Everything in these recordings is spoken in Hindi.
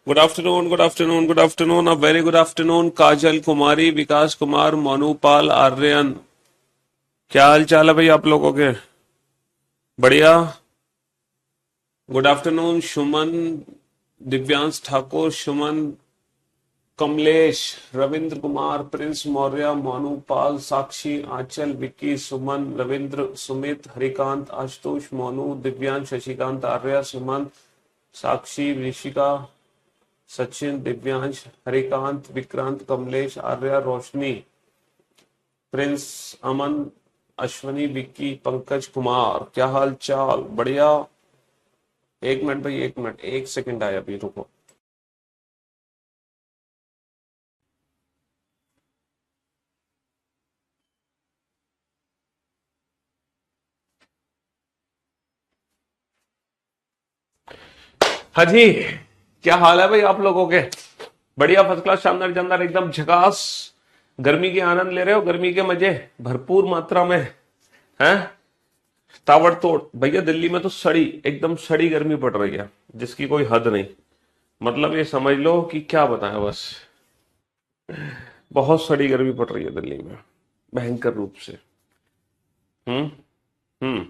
Good afternoon, good afternoon, good afternoon, a very good afternoon. Kajal Kumari, Vikas Kumar, Monupal, Aryan, क्या हाल चाल है भाई आप लोगों के? बढ़िया। Good afternoon Suman, Divyansh Thakur, Suman, Kamlesh, Ravindra Kumar, Prince Maurya, Monupal, Sakshi, Anchal, Vicky, Suman, Ravindra, Sumit, Harikant, Ashutosh, Monu, Divyansh, Shashikant, Arya, Sumant, Sakshi, Rishika, Sachin, Divyansh, Harikant, Vikrant, Kamlesh, Arya, Roshni, Prince, Aman, Ashwani, Vicky, Pankaj Kumar, क्या हाल चाल? बढ़िया। एक मिनट भाई, एक मिनट, एक सेकंड आया अभी, रुको। हाँ जी, क्या हाल है भाई आप लोगों के? बढ़िया, फर्स्ट क्लास, शानदार जानदार, एकदम झकास। गर्मी के आनंद ले रहे हो? गर्मी के मजे भरपूर मात्रा में हैं? ताबड़तोड़ भैया, दिल्ली में तो सड़ी, एकदम सड़ी गर्मी पड़ रही है, जिसकी कोई हद नहीं। मतलब ये समझ लो कि क्या बताएं बस। बहुत सड़ी गर्मी पड़ रही है दिल्ली में, भयंकर रूप से। हम्म। हम्म।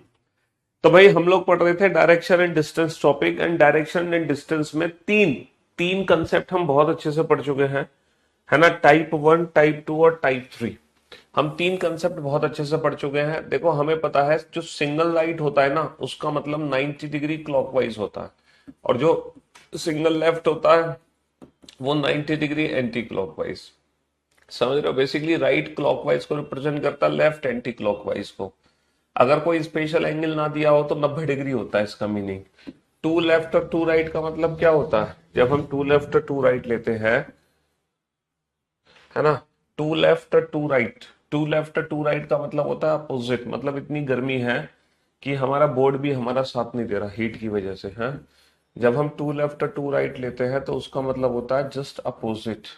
तो भाई हम लोग पढ़ रहे थे direction and distance topic, and direction and distance में तीन तीन कंसेप्ट हम बहुत अच्छे से पढ़ चुके हैं, है ना? टाइप वन, टाइप टू और टाइप थ्री। हम तीन कंसेप्ट बहुत अच्छे से पढ़ चुके हैं। देखो, हमें पता है जो सिंगल लाइट होता है ना, उसका मतलब 90 डिग्री क्लॉकवाइज होता है, और जो सिंगल लेफ्ट होता है वो 90 डिग्री एंटी क्लॉकवाइज। समझ रहे हो? बेसिकली राइट क्लॉकवाइज को रिप्रेजेंट करता है, लेफ्ट एंटी क्लॉकवाइज को। अगर कोई स्पेशल एंगल ना दिया हो तो 90 डिग्री होता है इसका मीनिंग। टू लेफ्ट और टू राइट का मतलब क्या होता है? जब हम टू लेफ्ट और टू राइट लेते हैं, है ना? टू लेफ्ट और टू राइट, टू लेफ्ट और टू राइट का मतलब होता है अपोजिट। मतलब इतनी गर्मी है कि हमारा बोर्ड भी हमारा साथ नहीं दे रहा हीट की वजह से, है। जब हम टू लेफ्ट और टू राइट लेते हैं तो उसका मतलब होता है जस्ट अपोजिट।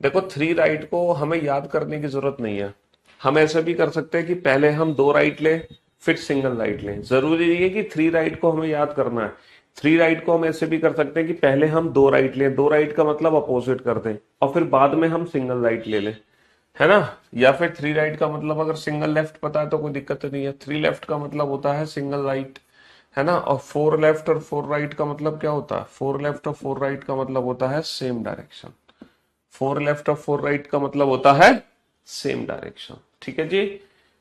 देखो, थ्री राइट को हमें याद करने की जरूरत नहीं है। हम ऐसा भी कर सकते हैं कि पहले हम दो राइट लें, फिर सिंगल राइट लें। जरूरी नहीं है कि थ्री राइट को हमें याद करना है। थ्री राइट को हम ऐसे भी कर सकते हैं कि पहले हम दो राइट लें, दो राइट का मतलब अपोजिट कर दें, और फिर बाद में हम सिंगल राइट ले लें, है ना? या फिर थ्री राइट का मतलब अगर सिंगल लेफ्ट पता है तो कोई दिक्कत नहीं है। थ्री लेफ्ट का मतलब होता है सिंगल राइट, है ना? और फोर लेफ्ट और फोर राइट का मतलब क्या होता है? फोर लेफ्ट और फोर राइट का मतलब होता है सेम डायरेक्शन। फोर लेफ्ट और फोर राइट का मतलब होता है सेम डायरेक्शन। ठीक है जी।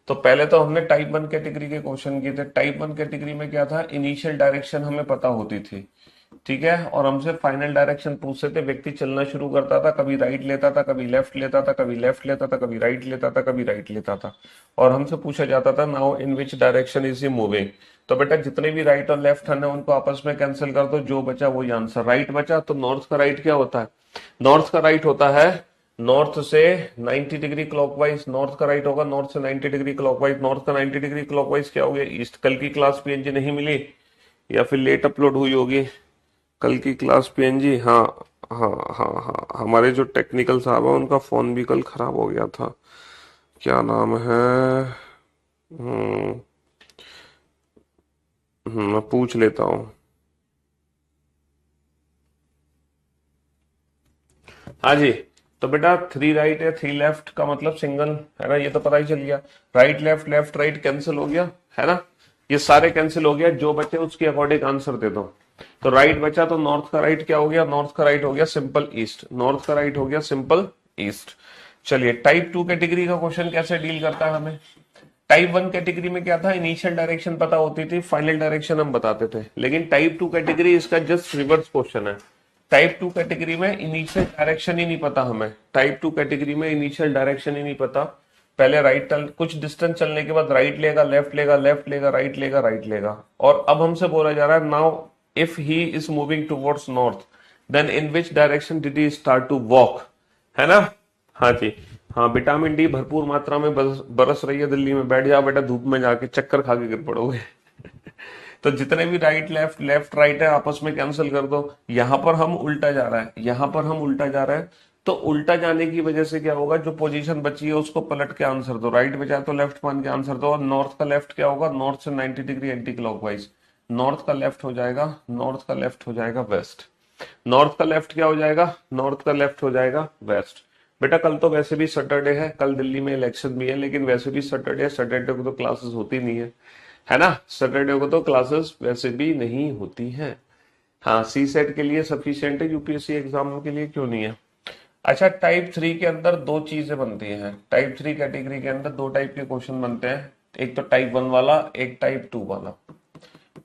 तो पहले तो हमने टाइप वन कैटेगरी के क्वेश्चन किए थे। टाइप वन कैटेगरी में क्या था? इनिशियल डायरेक्शन हमें पता होती थी, ठीक है, और हमसे फाइनल डायरेक्शन पूछते थे। व्यक्ति चलना शुरू करता था, कभी राइट लेता था, कभी लेफ्ट लेता था, कभी लेफ्ट लेता था, कभी राइट लेता था, कभी राइट लेता था, और हमसे पूछा जाता था now in which direction is he moving. तो बेटा, जितने भी राइट और लेफ्ट है उनको आपस में कैंसिल कर दो, जो बचा वही आंसर। राइट बचा तो नॉर्थ का राइट क्या होता है? नॉर्थ का राइट होता है नॉर्थ से 90 डिग्री क्लॉकवाइज। नॉर्थ का राइट होगा नॉर्थ से 90 डिग्री क्लॉकवाइज। नॉर्थ का 90 डिग्री क्लॉकवाइज क्या हो गया? ईस्ट। कल की क्लास पीएनजी नहीं मिली, या फिर लेट अपलोड हुई होगी? कल की क्लास पीएनजी, हाँ। हाँ हाँ हाँ, हमारे जो टेक्निकल साहब है उनका फोन भी कल खराब हो गया था। क्या नाम है? हम्म। मैं पूछ लेता हूँ। हाँ जी। तो बेटा, थ्री राइट या थ्री लेफ्ट का मतलब सिंगल, है ना? ये तो पता ही चल गया। Right left, left right cancel हो गया, है ना? ये सारे कैंसिल हो गया, जो बचे उसके अकॉर्डिंग आंसर दे दो। तो राइट बचा तो नॉर्थ का राइट क्या हो गया? नॉर्थ का राइट हो गया सिंपल ईस्ट। नॉर्थ का राइट हो गया सिंपल ईस्ट। चलिए, टाइप टू कैटेगरी का क्वेश्चन कैसे डील करता है हमें? टाइप वन कैटेगरी में क्या था? इनिशियल डायरेक्शन पता होती थी, फाइनल डायरेक्शन हम बताते थे। लेकिन टाइप टू कैटेगरी इसका जस्ट रिवर्स क्वेश्चन है। टाइप टू कैटेगरी में इनिशियल डायरेक्शन ही नहीं पता हमें। टाइप टू कैटेगरी में इनिशियल डायरेक्शन ही नहीं पता। पहले राइट कुछ डिस्टेंस चलने के बाद राइट लेगा, लेफ्ट लेगा, लेफ्ट लेगा, राइट लेगा, राइट लेगा। और अब हमसे बोला जा रहा है now if he is moving towards north, then in which direction did he start to walk, है ना? हाँ जी। हाँ, विटामिन डी भरपूर मात्रा में बरस रही है दिल्ली में। बैठ जाओ बेटा धूप में, जाके चक्कर खा के गिर पड़ोगे। तो जितने भी राइट लेफ्ट, लेफ्ट राइट है आपस में कैंसिल कर दो। यहां पर हम उल्टा जा रहा है, यहां पर हम उल्टा जा रहा है। तो उल्टा जाने की वजह से क्या होगा? जो पोजीशन बची है उसको पलट के आंसर दो। राइट बचा तो लेफ्ट मान के आंसर दो। और नॉर्थ का लेफ्ट क्या होगा? नॉर्थ से 90 डिग्री एंटी क्लॉकवाइज। नॉर्थ का लेफ्ट हो जाएगा, नॉर्थ का लेफ्ट हो जाएगा वेस्ट। नॉर्थ का लेफ्ट क्या हो जाएगा? नॉर्थ का लेफ्ट हो जाएगा वेस्ट। बेटा कल तो वैसे भी सैटरडे है, कल दिल्ली में इलेक्शन भी है, लेकिन वैसे भी सैटरडे है, सैटरडे को तो क्लासेस होती नहीं है ना? सैटरडे को तो क्लासेस वैसे भी नहीं होती हैं। हाँ, सी सेट के लिए सफिशिएंट है, यूपीएससी एग्जाम के लिए क्यों नहीं है? अच्छा, टाइप 3 के अंदर दो चीजें बनती हैं। टाइप 3 कैटेगरी के अंदर दो टाइप के क्वेश्चन बनते हैं, एक तो टाइप 1 वाला, एक टाइप 2 वाला।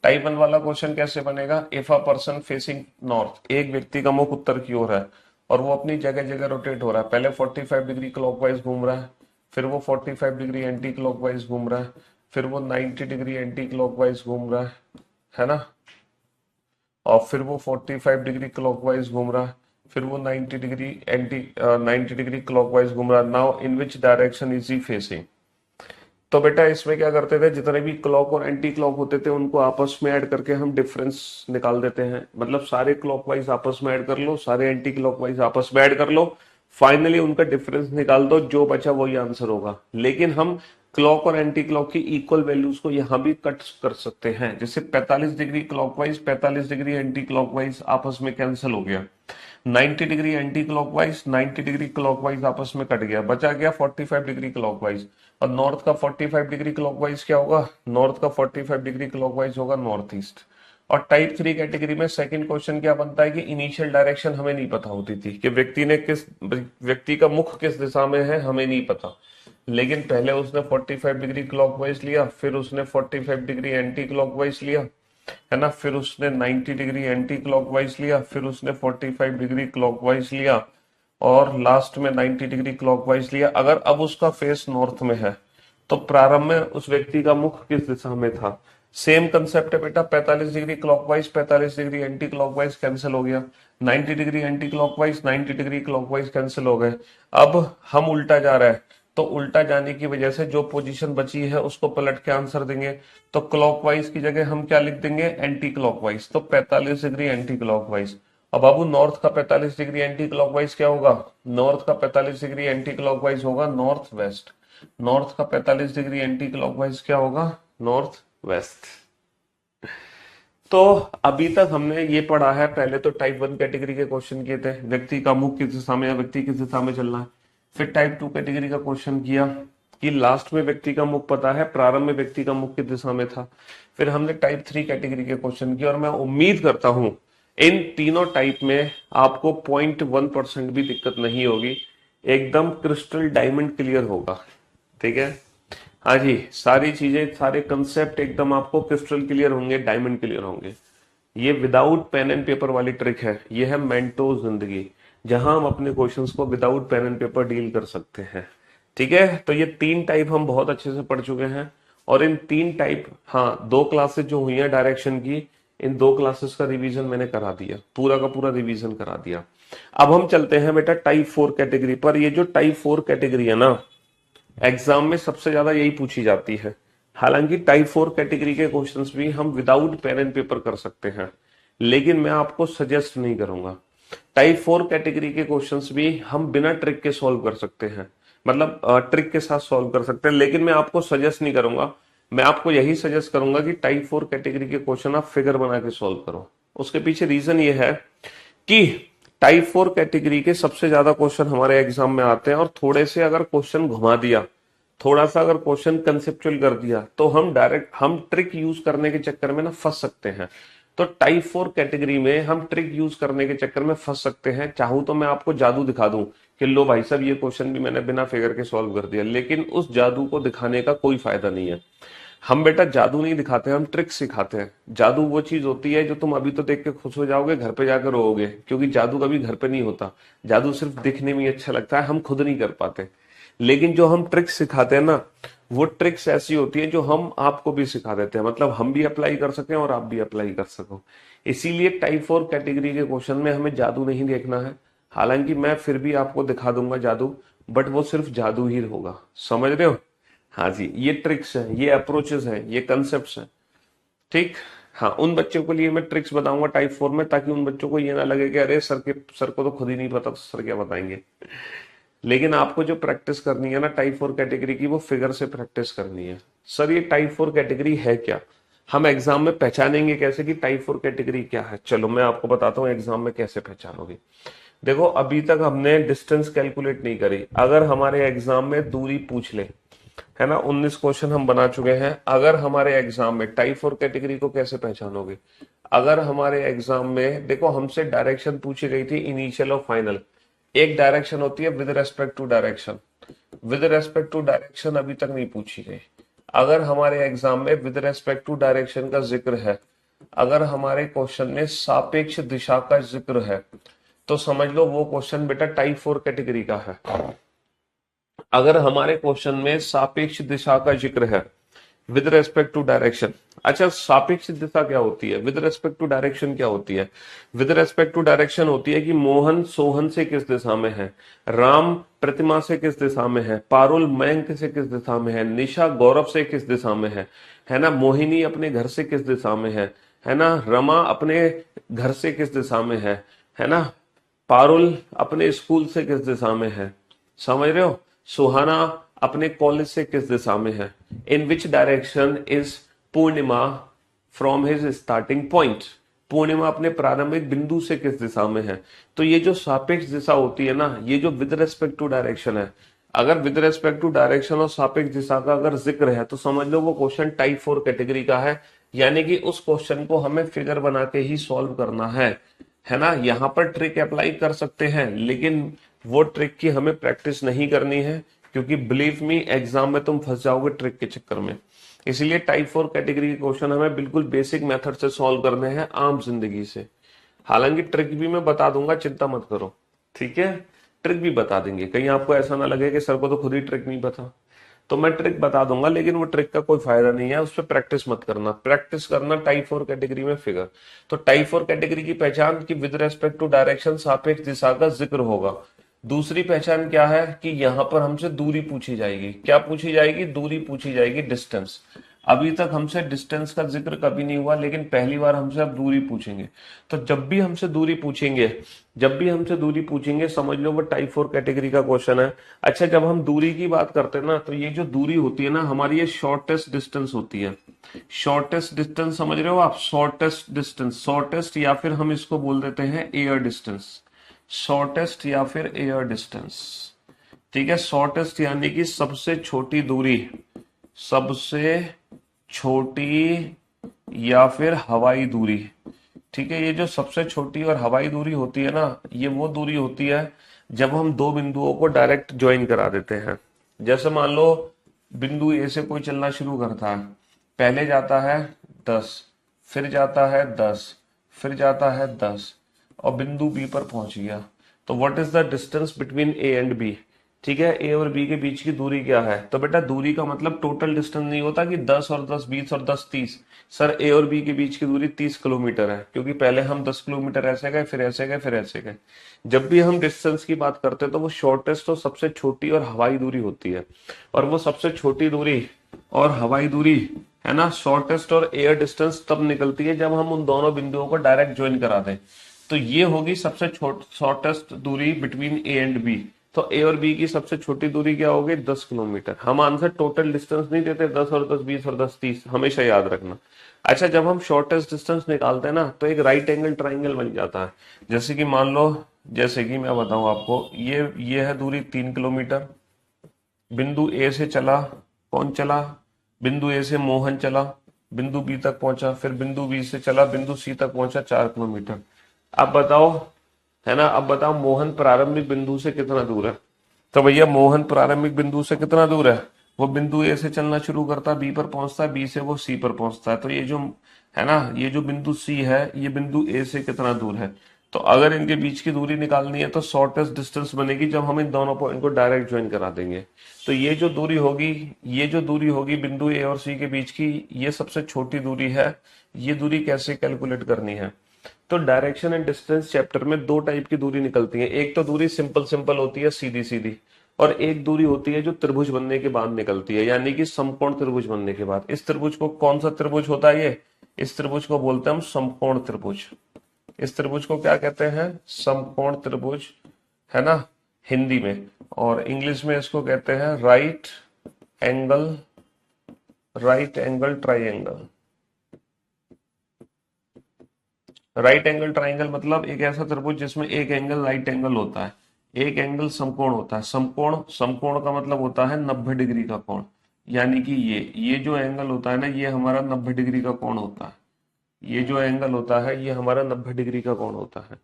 टाइप 1 वाला क्वेश्चन कैसे बनेगा? If a person facing north, एक व्यक्ति का मुख उत्तर की ओर है और वो अपनी जगह जगह रोटेट हो रहा है। पहले 45 डिग्री क्लॉकवाइज घूम रहा है, फिर वो 45 डिग्री एंटी क्लॉकवाइज घूम रहा है, फिर वो 90 डिग्री एंटी क्लॉकवाइज घूम रहा है ना? और फिर वो 45 डिग्री क्लॉकवाइज घूम रहा है, फिर वो 90 डिग्री एंटी 90 डिग्री क्लॉकवाइज घूम रहा है। Now in which direction is he facing? तो बेटा इसमें क्या करते थे, जितने भी क्लॉक और एंटी क्लॉक होते थे उनको आपस में ऐड करके हम डिफरेंस निकाल देते हैं। मतलब सारे क्लॉकवाइज आपस में ऐड कर लो, सारे एंटी क्लॉकवाइज आपस में ऐड कर लो, फाइनली उनका डिफरेंस निकाल दो, जो बचा वही आंसर होगा। लेकिन हम क्लॉक और एंटी क्लॉक की इक्वल वैल्यूज को यहां भी कट कर सकते हैं। जैसे 45 degree clockwise 45 degree anti clockwise आपस में कैंसिल हो गया, 90 degree anti clockwise 90 degree clockwise आपस में कट गया, बचा गया 45 डिग्री क्लॉकवाइज। और नॉर्थ का 45 डिग्री क्लॉकवाइज क्या होगा? नॉर्थ का 45 डिग्री क्लॉकवाइज होगा नॉर्थ ईस्ट। और टाइप 3 कैटेगरी में सेकंड क्वेश्चन क्या बनता है कि इनिशियल डायरेक्शन हमें नहीं पता होती थी, कि व्यक्ति का मुख किस दिशा में है हमें नहीं पता। लेकिन पहले उसने 45 डिग्री क्लॉकवाइज लिया, फिर उसने 45 डिग्री एंटी क्लॉकवाइज लिया, है ना? फिर उसने 90 डिग्री एंटी क्लॉकवाइज लिया, फिर उसने 45 डिग्री क्लॉकवाइज लिया, और लास्ट में 90 डिग्री क्लॉकवाइज लिया। अगर अब उसका फेस नॉर्थ में है तो प्रारंभ में उस व्यक्ति का मुख किस दिशा में था? सेम कंसेप्ट है बेटा, 45 degree clockwise 45 degree anti clockwise cancel हो गया, 90 degree anti clockwise 90 degree clockwise cancel हो गए। अब हम उल्टा जा रहे हैं, तो उल्टा जाने की वजह से जो पोजीशन बची है उसको पलट के आंसर देंगे। तो क्लॉकवाइज की जगह हम क्या लिख देंगे? Anti clockwise. तो 45 डिग्री एंटी क्लॉकवाइज। अब बाबू नॉर्थ का 45 डिग्री एंटी क्लॉकवाइज क्या होगा? नॉर्थ का 45 डिग्री एंटी क्लॉकवाइज होगा नॉर्थ वेस्ट। नॉर्थ का 45 डिग्री एंटी क्लॉकवाइज क्या होगा? North west. तो अभी तक हमने ये पढ़ा है, पहले तो टाइप 1 कैटेगरी के क्वेश्चन किए थे, व्यक्ति का मुख किस दिशा में या व्यक्ति किस दिशा में चलना है। फिर टाइप 2 कैटेगरी का क्वेश्चन किया कि लास्ट में व्यक्ति का मुख पता है, प्रारंभ में व्यक्ति का मुख किस दिशा में था। फिर हमने टाइप 3 कैटेगरी के क्वेश्चन किए, और मैं उम्मीद करता हूं इन तीनों टाइप में आपको 0.1% भी दिक्कत नहीं होगी, एकदम क्रिस्टल डायमंड क्लियर होगा। ठीक है? हाँ जी, सारी चीजें सारे कंसेप्ट एकदम आपको क्रिस्टल क्लियर होंगे, डायमंड क्लियर होंगे। ये विदाउट पेन एंड पेपर वाली ट्रिक है, ये है मेंटो जिंदगी, जहां हम अपने क्वेश्चंस को without pen and paper deal कर सकते हैं। ठीक है? तो ये तीन टाइप हम बहुत अच्छे से पढ़ चुके हैं, और इन तीन टाइप, हाँ, दो क्लासेस जो हुई है डायरेक्शन की, इन दो क्लासेस का रिवीजन मैंने करा दिया, पूरा का पूरा रिवीजन करा दिया। अब हम चलते हैं बेटा टाइप 4 कैटेगरी पर। ये जो टाइप 4 कैटेगरी है ना, एग्जाम में सबसे ज्यादा यही पूछी जाती है। हालांकि टाइप 4 कैटेगरी के क्वेश्चंस भी हम विदाउट पेन एंड पेपर कर सकते हैं, लेकिन मैं आपको सजेस्ट नहीं करूंगा। टाइप 4 कैटेगरी के क्वेश्चंस भी हम बिना ट्रिक के सॉल्व कर सकते हैं, मतलब ट्रिक के साथ सॉल्व कर सकते हैं, लेकिन मैं आपको सजेस्ट नहीं करूंगा। मैं आपको यही सजेस्ट करूंगा कि टाइप 4 कैटेगरी के क्वेश्चन आप फिगर बना के सॉल्व करो। उसके पीछे रीजन ये है कि टाइप 4 कैटेगरी के सबसे ज्यादा क्वेश्चन हमारे एग्जाम में आते हैं, और थोड़े से अगर क्वेश्चन घुमा दिया, थोड़ा सा अगर क्वेश्चन कंसेप्चुअल कर दिया, तो हम ट्रिक यूज करने के चक्कर में ना फंस सकते हैं। तो टाइप 4 कैटेगरी में हम ट्रिक यूज करने के चक्कर में फंस सकते हैं। चाहूं तो मैं आपको जादू दिखा दूं कि लो भाई साहब ये क्वेश्चन भी मैंने बिना फिगर के सॉल्व कर दिया, लेकिन उस जादू को दिखाने का कोई फायदा नहीं है। हम बेटा जादू नहीं दिखाते, हम ट्रिक सिखाते हैं। जादू वो चीज होती है जो तुम अभी तो देख के खुश हो जाओगे, घर पे जाकर रोओगे, क्योंकि जादू कभी घर पे नहीं होता। जादू सिर्फ दिखने में ही अच्छा लगता है, हम खुद नहीं कर पाते। लेकिन जो हम ट्रिक्स सिखाते हैं ना, वो ट्रिक्स ऐसी होती है जो हम आपको भी सिखा देते हैं, मतलब हम भी अप्लाई कर सकें और आप भी अप्लाई कर सको। इसीलिए टाइप 4 कैटेगरी के क्वेश्चन में हमें जादू नहीं देखना है। हालांकि मैं फिर भी आपको दिखा दूंगा जादू, बट वो सिर्फ जादू ही होगा। समझ रहे हो? हाँ जी, ये ट्रिक्स हैं, ये अप्रोचेस हैं, ये कंसेप्ट हैं। ठीक? हाँ, उन बच्चों के लिए मैं ट्रिक्स बताऊंगा टाइप 4 में, ताकि उन बच्चों को ये ना लगे कि अरे सर को तो खुद ही नहीं पता, तो सर क्या बताएंगे। लेकिन आपको जो प्रैक्टिस करनी है ना टाइप 4 कैटेगरी की, वो फिगर से प्रैक्टिस करनी है। सर ये टाइप 4 कैटेगरी है क्या? हम एग्जाम में पहचानेंगे कैसे कि टाइप 4 कैटेगरी क्या है? चलो मैं आपको बताता हूँ एग्जाम में कैसे पहचानोगे। देखो अभी तक हमने डिस्टेंस कैलकुलेट नहीं करी। अगर हमारे एग्जाम में दूरी पूछ ले, है ना, 19 क्वेश्चन हम बना चुके हैं। अगर हमारे एग्जाम में टाइप 4 कैटेगरी को कैसे पहचानोगे? अगर हमारे एग्जाम में देखो हमसे डायरेक्शन पूछी गई थी, इनिशियल और फाइनल। एक डायरेक्शन होती है with respect to direction, with respect to direction अभी तक नहीं पूछी गई। अगर हमारे एग्जाम में विद रेस्पेक्ट टू डायरेक्शन का जिक्र है, अगर हमारे क्वेश्चन में सापेक्ष दिशा का जिक्र है, तो समझ लो वो क्वेश्चन बेटा टाइप 4 कैटेगरी का है। अगर हमारे क्वेश्चन में सापेक्ष दिशा का जिक्र है विद रेस्पेक्ट टू डायरेक्शन। अच्छा, सापेक्ष दिशा क्या होती है? विद रेस्पेक्ट टू डायरेक्शन क्या होती है? विद रेस्पेक्ट टू डायरेक्शन होती है कि मोहन सोहन से किस दिशा में है, राम प्रतिमा से किस दिशा में है, पारुल मयंक से किस दिशा में है, निशा गौरव से किस दिशा में है ना, मोहिनी अपने घर से किस दिशा में है ना, रमा अपने घर से किस दिशा में है ना, पारुल अपने स्कूल से किस दिशा में है, समझ रहे हो, सुहाना अपने कॉलेज से किस दिशा में है, in which direction is Purnima from his starting point, Purnima अपने प्रारंभिक बिंदु से किस दिशा में है। तो ये जो सापेक्ष दिशा होती है ना, ये जो विद रेस्पेक्ट टू डायरेक्शन है, अगर विद रेस्पेक्ट टू डायरेक्शन और सापेक्ष दिशा का अगर जिक्र है तो समझ लो वो क्वेश्चन टाइप 4 कैटेगरी का है। यानी कि उस क्वेश्चन को हमें फिगर बना के ही सॉल्व करना है ना। यहाँ पर ट्रिक अप्लाई कर सकते हैं, लेकिन वो ट्रिक की हमें प्रैक्टिस नहीं करनी है, क्योंकि बिलीव मी एग्जाम में तुम फंस जाओगे ट्रिक के चक्कर में। इसलिए टाइप 4 कैटेगरी के क्वेश्चन हमें बिल्कुल बेसिक मेथड से सॉल्व करने हैं, आम जिंदगी से। हालांकि ट्रिक भी मैं बता दूंगा, चिंता मत करो, ठीक है। ट्रिक भी बता देंगे, कहीं आपको ऐसा ना लगे कि सर को तो खुद ही ट्रिक नहीं पता। तो मैं ट्रिक बता दूंगा, लेकिन वो ट्रिक का कोई फायदा नहीं है, उस पर प्रैक्टिस मत करना। प्रैक्टिस करना टाइप 4 कैटेगरी में फिगर। तो टाइप 4 कैटेगरी की पहचान की विद रेस्पेक्ट टू डायरेक्शन सापेक्ष दिशा का जिक्र होगा। दूसरी पहचान क्या है कि यहां पर हमसे दूरी पूछी जाएगी। क्या पूछी जाएगी? दूरी पूछी जाएगी, डिस्टेंस। अभी तक हमसे डिस्टेंस का जिक्र कभी नहीं हुआ, लेकिन पहली बार हमसे अब दूरी पूछेंगे। तो जब भी हमसे दूरी पूछेंगे, जब भी हमसे दूरी पूछेंगे, समझ लो वो टाइप 4 कैटेगरी का क्वेश्चन है। अच्छा, जब हम दूरी की बात करते हैं ना, तो ये जो दूरी होती है ना हमारी, ये शॉर्टेस्ट डिस्टेंस होती है। शॉर्टेस्ट डिस्टेंस समझ रहे हो आप? शॉर्टेस्ट डिस्टेंस, शॉर्टेस्ट या फिर हम इसको बोल देते हैं एयर डिस्टेंस, शॉर्टेस्ट या फिर एयर डिस्टेंस, ठीक है। शॉर्टेस्ट यानी कि सबसे छोटी दूरी, सबसे छोटी या फिर हवाई दूरी, ठीक है। ये जो सबसे छोटी और हवाई दूरी होती है ना, ये वो दूरी होती है जब हम दो बिंदुओं को डायरेक्ट ज्वाइन करा देते हैं। जैसे मान लो बिंदु ए से कोई चलना शुरू करता है, पहले जाता है 10, फिर जाता है 10, फिर जाता है 10, और बिंदु बी पर पहुंच गया। तो what is the distance between A and B? ठीक है, ए और बी के बीच की दूरी क्या है? तो बेटा दूरी का मतलब टोटल डिस्टेंस नहीं होता कि 10 और 10 20 और 10 30। सर ए और बी के बीच की दूरी 30 किलोमीटर है, क्योंकि पहले हम 10 किलोमीटर ऐसे गए, फिर ऐसे गए, फिर ऐसे गए। जब भी हम डिस्टेंस की बात करते हैं तो वो शॉर्टेस्ट और सबसे छोटी और हवाई दूरी होती है। और वो सबसे छोटी दूरी और हवाई दूरी, है ना, शॉर्टेस्ट और एयर डिस्टेंस तब निकलती है जब हम उन दोनों बिंदुओं को डायरेक्ट ज्वाइन करा दें। तो ये होगी सबसे शॉर्टेस्ट दूरी बिटवीन ए एंड बी। तो ए और बी की सबसे छोटी दूरी क्या होगी? 10 किलोमीटर। हम आंसर टोटल डिस्टेंस नहीं देते, 10 और 10 20 और 10 30, हमेशा याद रखना। अच्छा, जब हम शॉर्टेस्ट डिस्टेंस निकालते हैं ना, तो एक राइट एंगल ट्राइंगल बन जाता है। जैसे कि मान लो, जैसे कि मैं बताऊं आपको, ये है दूरी 3 किलोमीटर। बिंदु ए से चला, कौन चला? बिंदु ए से मोहन चला, बिंदु बी तक पहुंचा, फिर बिंदु बी से चला, बिंदु सी तक पहुंचा, 4 किलोमीटर। अब बताओ, है ना, अब बताओ मोहन प्रारंभिक बिंदु से कितना दूर है? तो भैया मोहन प्रारंभिक बिंदु से कितना दूर है? वो बिंदु ए से चलना शुरू करता है, बी पर पहुंचता है, बी से वो सी पर पहुंचता है। तो ये जो है ना, ये जो बिंदु सी है, ये बिंदु ए से कितना दूर है? तो अगर इनके बीच की दूरी निकालनी है तो शॉर्टेस्ट डिस्टेंस बनेगी जब हम इन दोनों पॉइंट को डायरेक्ट ज्वाइन करा देंगे। तो ये जो दूरी होगी, ये जो दूरी होगी बिंदु ए और सी के बीच की, ये सबसे छोटी दूरी है। ये दूरी कैसे कैलकुलेट करनी है? तो डायरेक्शन एंड डिस्टेंस चैप्टर में दो टाइप की दूरी निकलती है। एक तो दूरी सिंपल सिंपल होती है, सीधी सीधी, और एक दूरी होती है जो त्रिभुज बनने के बाद निकलती है, यानी कि समकोण त्रिभुज बनने के बाद। इस त्रिभुज को, कौन सा त्रिभुज होता है ये? इस त्रिभुज को बोलते हैं हम समकोण त्रिभुज। इस त्रिभुज को क्या कहते हैं? समकोण त्रिभुज, है ना, हिंदी में। और इंग्लिश में इसको कहते हैं right angle triangle. Right angle triangle मतलब एक ऐसा त्रिभुज जिसमें एक एंगल राइट एंगल होता है, एक एंगल समकोण होता है। समकोण, समकोण का मतलब होता है 90 डिग्री का कोण। यानी कि ये जो एंगल होता है ना, ये हमारा 90 डिग्री का कोण होता है। ये जो एंगल होता है ये हमारा 90 डिग्री का कोण होता है।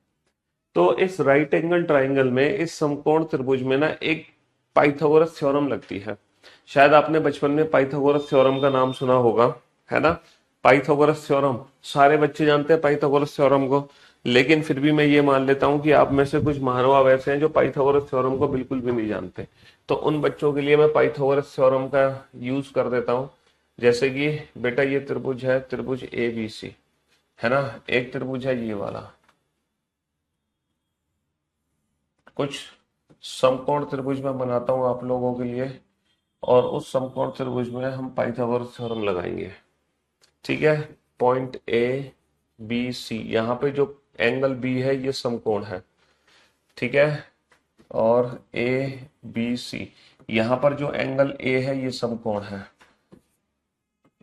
तो इस राइट एंगल ट्राइंगल में, इस समकोण त्रिभुज में ना एक पाइथागोरस थ्योरम लगती है। शायद आपने बचपन में पाइथागोरस थ्योरम का नाम सुना होगा, है ना। पाइथागोरस थ्योरम सारे बच्चे जानते हैं पाइथागोरस थ्योरम को, लेकिन फिर भी मैं ये मान लेता हूं कि आप में से कुछ महानुभाव ऐसे हैं जो पाइथागोरस थ्योरम को बिल्कुल भी नहीं जानते। तो उन बच्चों के लिए मैं पाइथागोरस थ्योरम का यूज कर देता हूं। जैसे कि बेटा ये त्रिभुज है, त्रिभुज ए बी सी, है ना। एक त्रिभुज है ये वाला, कुछ समकोण त्रिभुज में बनाता हूं आप लोगों के लिए, और उस समकोण त्रिभुज में हम पाइथागोरस थ्योरम लगाएंगे। ठीक है। पॉइंट ए बी सी, यहाँ पे जो एंगल बी है ये समकोण है, ठीक है। और ए बी सी, यहाँ पर जो एंगल ए है ये समकोण है।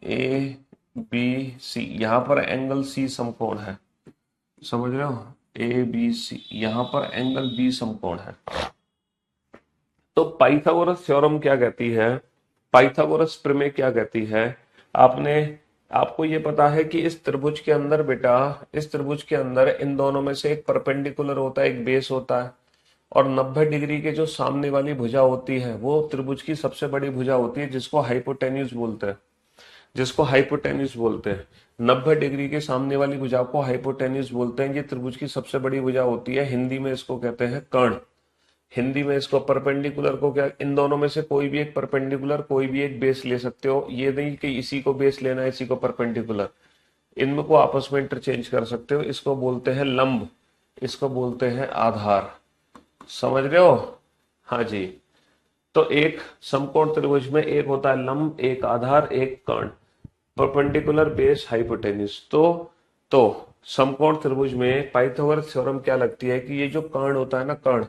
ए बी सी, यहाँ पर एंगल सी समकोण है, समझ रहे हो। ए बी सी, यहाँ पर एंगल बी समकोण है। तो पाइथागोरस थ्योरम क्या कहती है, पाइथागोरस प्रमेय क्या कहती है। आपने, आपको ये पता है कि इस त्रिभुज के अंदर बेटा, इस त्रिभुज के अंदर इन दोनों में से एक परपेंडिकुलर होता है, एक बेस होता है। और 90 डिग्री के जो सामने वाली भुजा होती है वो त्रिभुज की सबसे बड़ी भुजा होती है, जिसको हाइपोटेन्यूज बोलते हैं, जिसको हाइपोटेन्यूज बोलते हैं। 90 डिग्री के सामने वाली भुजा को हाइपोटेन्यूज बोलते हैं। ये त्रिभुज की सबसे बड़ी भुजा होती है, हिंदी में इसको कहते हैं कर्ण। हिंदी में इसको परपेंडिकुलर को क्या, इन दोनों में से कोई भी एक परपेंडिकुलर, कोई भी एक बेस ले सकते हो। ये नहीं कि इसी को बेस लेना है, इसी को परपेंडिकुलर, इनमें को आपस में इंटरचेंज कर सकते हो। इसको बोलते हैं लंब, इसको बोलते हैं आधार। समझ रहे हो। हाँ जी। तो एक समकोण त्रिभुज में एक होता है लंब, एक आधार, एक कर्ण, परपेंडिकुलर, बेस, हाइपोटेन्यूज। तो समकोण त्रिभुज में पाइथागोरस थ्योरम क्या लगती है कि ये जो कर्ण होता है ना, कर्ण,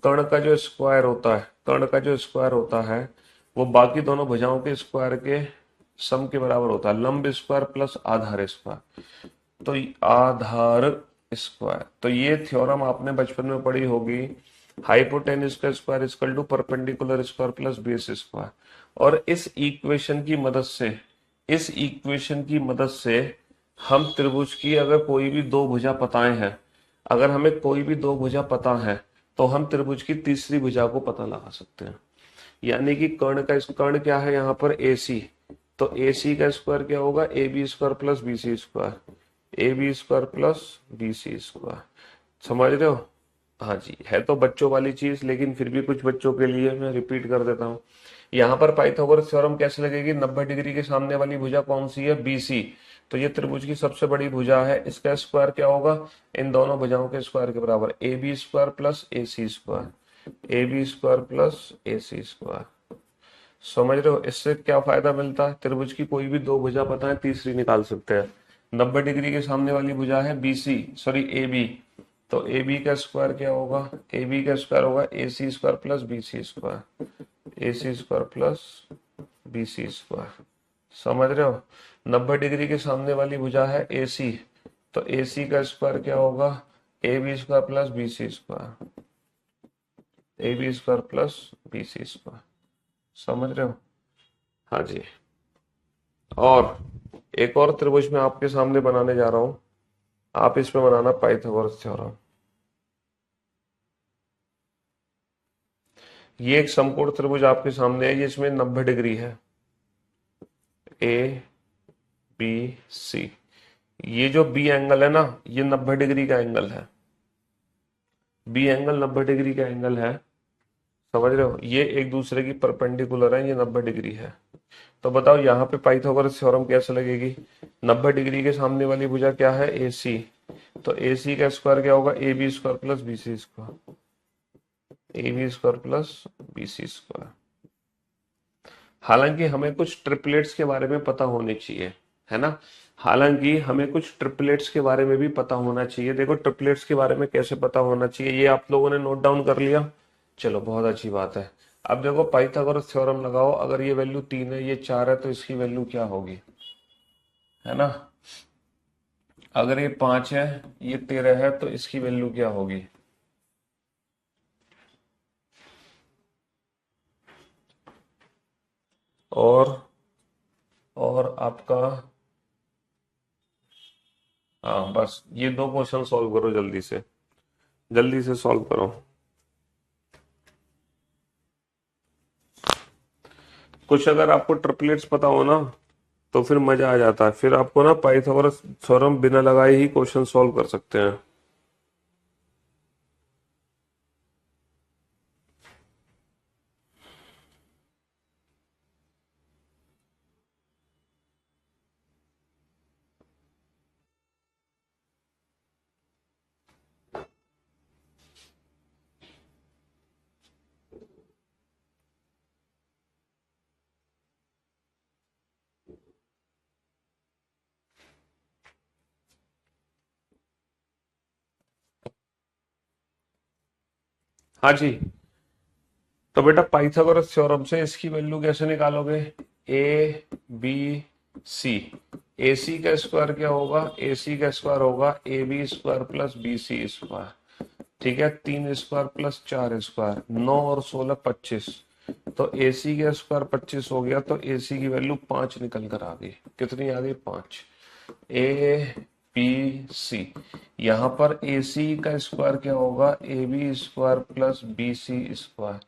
कर्ण का जो स्क्वायर होता है, कर्ण का जो स्क्वायर होता है वो बाकी दोनों भुजाओं के स्क्वायर के सम के बराबर होता है। लंब स्क्वायर प्लस आधार स्क्वायर, तो आधार स्क्वायर। तो ये थ्योरम आपने बचपन में पढ़ी होगी, हाइपोटेन्यूज का square equal to perpendicular square plus base square. और इस इक्वेशन की मदद से, इस इक्वेशन की मदद से हम त्रिभुज की अगर कोई भी दो भुजा पताए हैं, अगर हमें कोई भी दो भुजा पता है, तो हम त्रिभुज की तीसरी भुजा को पता लगा सकते हैं। यानी कि कर्ण का, कर्ण क्या है यहाँ पर, ए सी। तो ए सी का स्क्वायर क्या होगा, A B square plus B C square, A B square plus B C square. समझ रहे हो। हाँ जी, है तो बच्चों वाली चीज, लेकिन फिर भी कुछ बच्चों के लिए मैं रिपीट कर देता हूँ। यहाँ पर पाइथागोरस थ्योरम कैसे लगेगी, 90 डिग्री के सामने वाली भुजा कौन सी है, बी सी। तो ये त्रिभुज की सबसे बड़ी भुजा है, इसका स्क्वायर क्या होगा, इन दोनों भुजाओं के स्क्वायर के बराबर, A B square plus A C square, A B square plus A C square. समझ रहे हो। इससे क्या फायदा मिलता है, त्रिभुज की कोई भी दो भुजा पता है, तीसरी निकाल सकते हैं। 90 डिग्री के सामने वाली भुजा है B C, sorry A B, तो ए बी का स्क्वायर क्या होगा, ए बी का स्क्वायर होगा A C square plus B C square, A C square plus B C square. समझ रहे हो। 90 डिग्री के सामने वाली भुजा है ए सी, तो ए सी का स्क्वायर क्या होगा, A B square plus B C square, A B square plus B C square. समझ रहे हो। हाँ जी। और एक और त्रिभुज मैं आपके सामने बनाने जा रहा हूं, आप इसमें बनाना पाइथागोरस थ्योरम। ये एक समकोण त्रिभुज आपके सामने है, ये इसमें 90 डिग्री है, ए बी सी। ये जो बी एंगल है ना, ये 90 डिग्री का एंगल है, बी एंगल 90 डिग्री का एंगल है। समझ रहे हो। ये एक दूसरे की परपेंडिकुलर है, ये 90 डिग्री है। तो बताओ यहाँ पे पाइथागोरस थ्योरम कैसे लगेगी। 90 डिग्री के सामने वाली भुजा क्या है, ए सी। तो ए सी का स्क्वायर क्या होगा, A B square plus B C square, A B square plus B C square. हालांकि हमें कुछ ट्रिपलेट्स के बारे में पता होने चाहिए, है ना। हालांकि हमें कुछ ट्रिपलेट्स के बारे में भी पता होना चाहिए। देखो ट्रिपलेट्स के बारे में कैसे पता होना चाहिए, ये आप लोगों ने नोट डाउन कर लिया, चलो बहुत अच्छी बात है। अब देखो पाइथागोरस थ्योरम लगाओ, अगर ये वैल्यू 3 है, ये 4 है, तो इसकी वैल्यू क्या होगी, है ना। अगर ये 5 है, ये 13 है, तो इसकी वैल्यू क्या होगी? और और आपका, हाँ बस ये दो क्वेश्चन सॉल्व करो जल्दी से, जल्दी से सॉल्व करो। कुछ अगर आपको ट्रिपलेट्स पता हो ना, तो फिर मजा आ जाता है, फिर आपको ना पाइथागोरस थ्योरम बिना लगाए ही क्वेश्चन सॉल्व कर सकते हैं। हाँ जी। तो बेटा पाइथागोरस थ्योरम से इसकी वैल्यू कैसे निकालोगे? ए बी सी। ए सी का स्क्वायर क्या होगा? ए सी का स्क्वायर होगा A B square plus B C square. ठीक है, 3 स्क्वायर प्लस 4 स्क्वायर, 9 और 16 25। तो ए सी का स्क्वायर 25 हो गया, तो ए सी की वैल्यू 5 निकल कर आ गई। कितनी आ गई? 5। A B C. यहां पर ए सी का स्क्वायर क्या होगा? A B square plus B C square.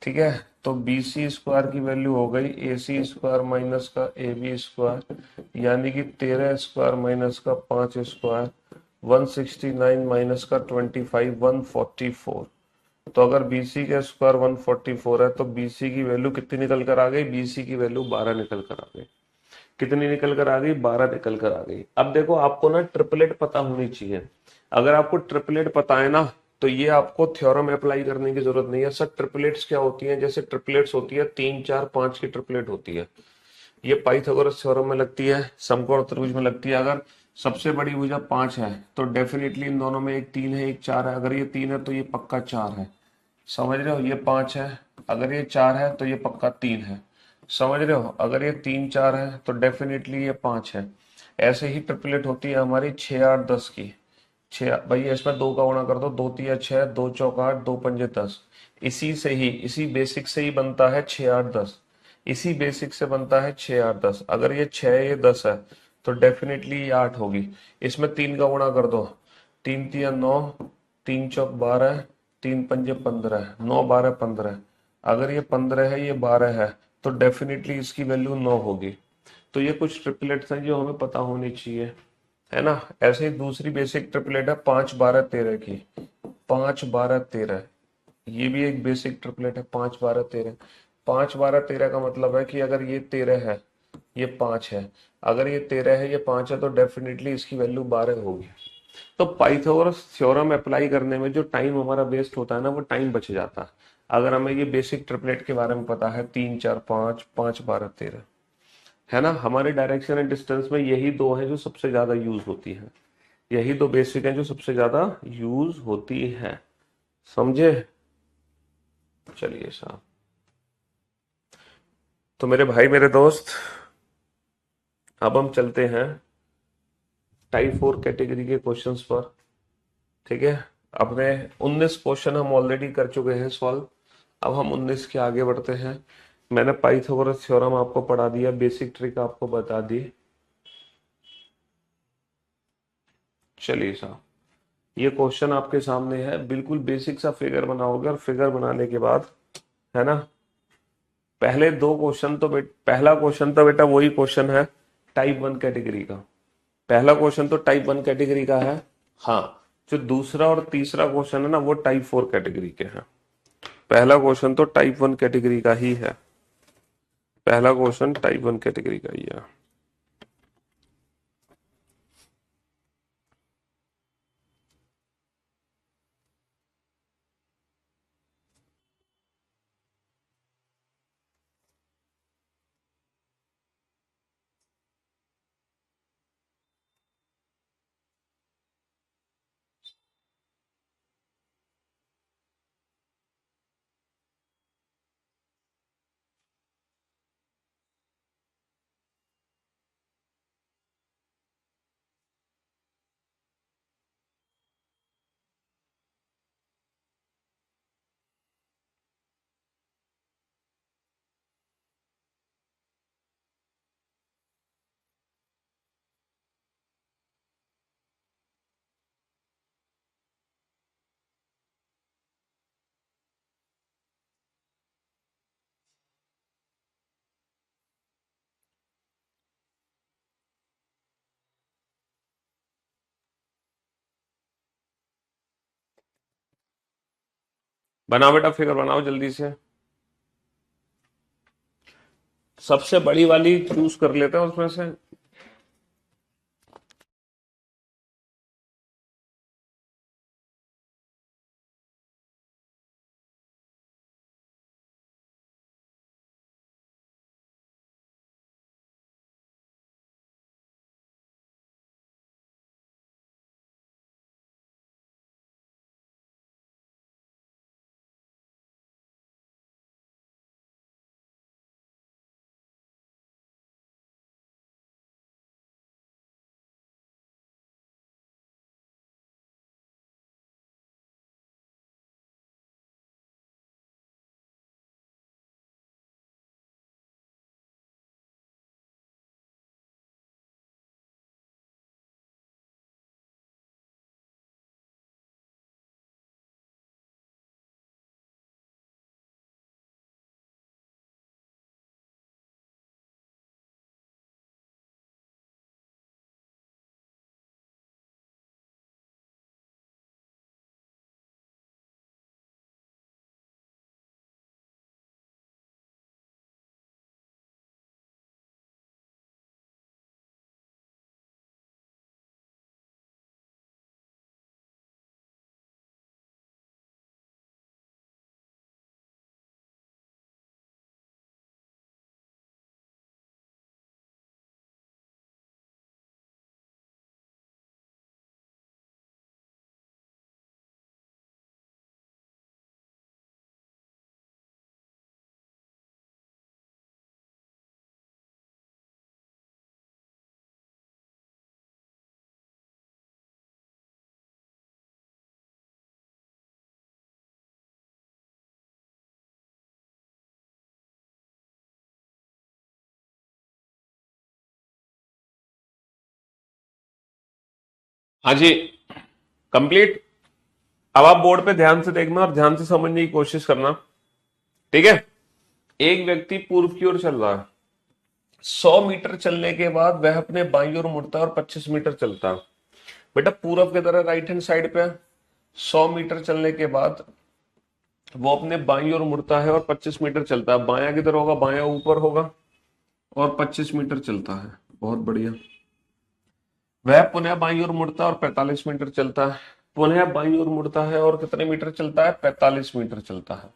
ठीक है, तो बी सी स्क्वायर की वैल्यू हो गई ए सी स्क्वायर माइनस का ए बी स्क्वायर, यानी कि 13 स्क्वायर माइनस का 5 स्क्वायर, 169 माइनस का 25, 144। तो अगर BC का स्क्वायर 144 है, तो BC की वैल्यू कितनी निकल कर आ गई? BC की वैल्यू 12 निकल कर आ गई। कितनी निकल कर आ गई? 12 निकल कर आ गई। अब देखो, आपको ना ट्रिपलेट पता होनी चाहिए। अगर आपको ट्रिपलेट पता है ना, तो ये आपको थ्योरम अप्लाई करने की जरूरत नहीं है। सर ट्रिपलेट्स क्या होती है? जैसे ट्रिपलेट्स होती है 3 4 5 की ट्रिपलेट होती है। ये पाइथागोरस थ्योरम में लगती है, समकोण त्रिभुज में लगती है। अगर सबसे बड़ी भुजा 5 है, तो डेफिनेटली इन दोनों में एक 3 है एक 4 है। अगर ये 3 है तो ये पक्का 4 है। समझ रहे हो? ये 5 है, अगर ये 4 है तो ये पक्का 3 है। समझ रहे हो? अगर ये 3 4 है तो डेफिनेटली ये 5 है। ऐसे ही ट्रिपलेट होती है हमारी 6 8 10 की। 6 भैया इसमें 2 का गुणा कर दो, 2 तिया 6, 2 चौक 8, 2 पंजे 10। इसी से ही, इसी बेसिक से ही बनता है 6 8 10। इसी बेसिक से बनता है 6 8 10। अगर ये 6 ये 10 है, तो डेफिनेटली ये 8 होगी। इसमें 3 का गुणा कर दो, 3 तिया 9, 3 चौक 12, 3 पंजे 15, 9 12 15। अगर ये 15 है ये 12 है, तो डेफिनेटली इसकी वैल्यू 9 होगी। तो ये कुछ ट्रिपलेट्स हैं जो हमें पता होनी चाहिए, है ना। ऐसे ही दूसरी बेसिक ट्रिपलेट है 5 12 13 की। 5 12 13, ये भी एक बेसिक ट्रिपलेट है 5 12 13। 5 12 13 का मतलब है कि अगर ये 13 है, ये 5 है। अगर ये 13 है ये 5 है, तो डेफिनेटली इसकी वैल्यू 12 होगी। तो पाइथागोरस थ्योरम अप्लाई करने में जो टाइम हमारा वेस्ट होता है ना, वो टाइम बच जाता है अगर हमें ये बेसिक ट्रिपलेट के बारे में पता है। 3 4 5, 5 12 13, है ना। हमारे डायरेक्शन एंड डिस्टेंस में यही दो हैं जो सबसे ज्यादा यूज होती हैं। यही दो बेसिक हैं जो सबसे ज्यादा यूज होती हैं। समझे? चलिए साहब। तो मेरे भाई मेरे दोस्त, अब हम चलते हैं टाइप 4 कैटेगरी के क्वेश्चंस पर। ठीक है, अपने 19 क्वेश्चन हम ऑलरेडी कर चुके हैं सॉल्व। अब हम 19 के आगे बढ़ते हैं। मैंने पाइथागोरस थ्योरम आपको पढ़ा दिया, बेसिक ट्रिक आपको बता दी। चलिए साहब, ये क्वेश्चन आपके सामने है। बिल्कुल बेसिक सा फिगर बनाओगे, और फिगर बनाने के बाद, है ना, पहले दो क्वेश्चन तो पहला क्वेश्चन तो बेटा वही क्वेश्चन है टाइप 1 कैटेगरी का। पहला क्वेश्चन तो टाइप 1 कैटेगरी का है। हाँ, जो दूसरा और तीसरा क्वेश्चन है ना, वो टाइप 4 कैटेगरी के हैं। पहला क्वेश्चन तो टाइप 1 कैटेगरी का ही है। पहला क्वेश्चन टाइप 1 कैटेगरी का ही है। बनाओ बेटा, फिगर बनाओ जल्दी से। सबसे बड़ी वाली चूज कर लेते हैं उसमें से। हाँ जी, कंप्लीट। अब आप बोर्ड पे ध्यान से देखना और ध्यान से समझने की कोशिश करना, ठीक है। एक व्यक्ति पूर्व की ओर चल रहा है, 100 मीटर चलने के बाद वह अपने बाईं ओर मुड़ता है और 25 मीटर चलता है। बेटा पूरब की तरह राइट हैंड साइड पे 100 मीटर चलने के बाद वो अपने बाईं ओर मुड़ता है और 25 मीटर चलता है। बायां किधर होगा? बायां ऊपर होगा और 25 मीटर चलता है। बहुत बढ़िया। वह पुनः बाईं ओर मुड़ता है और 45 मीटर चलता है। पुनः बाईं ओर मुड़ता है और कितने मीटर चलता है? 45 मीटर चलता है।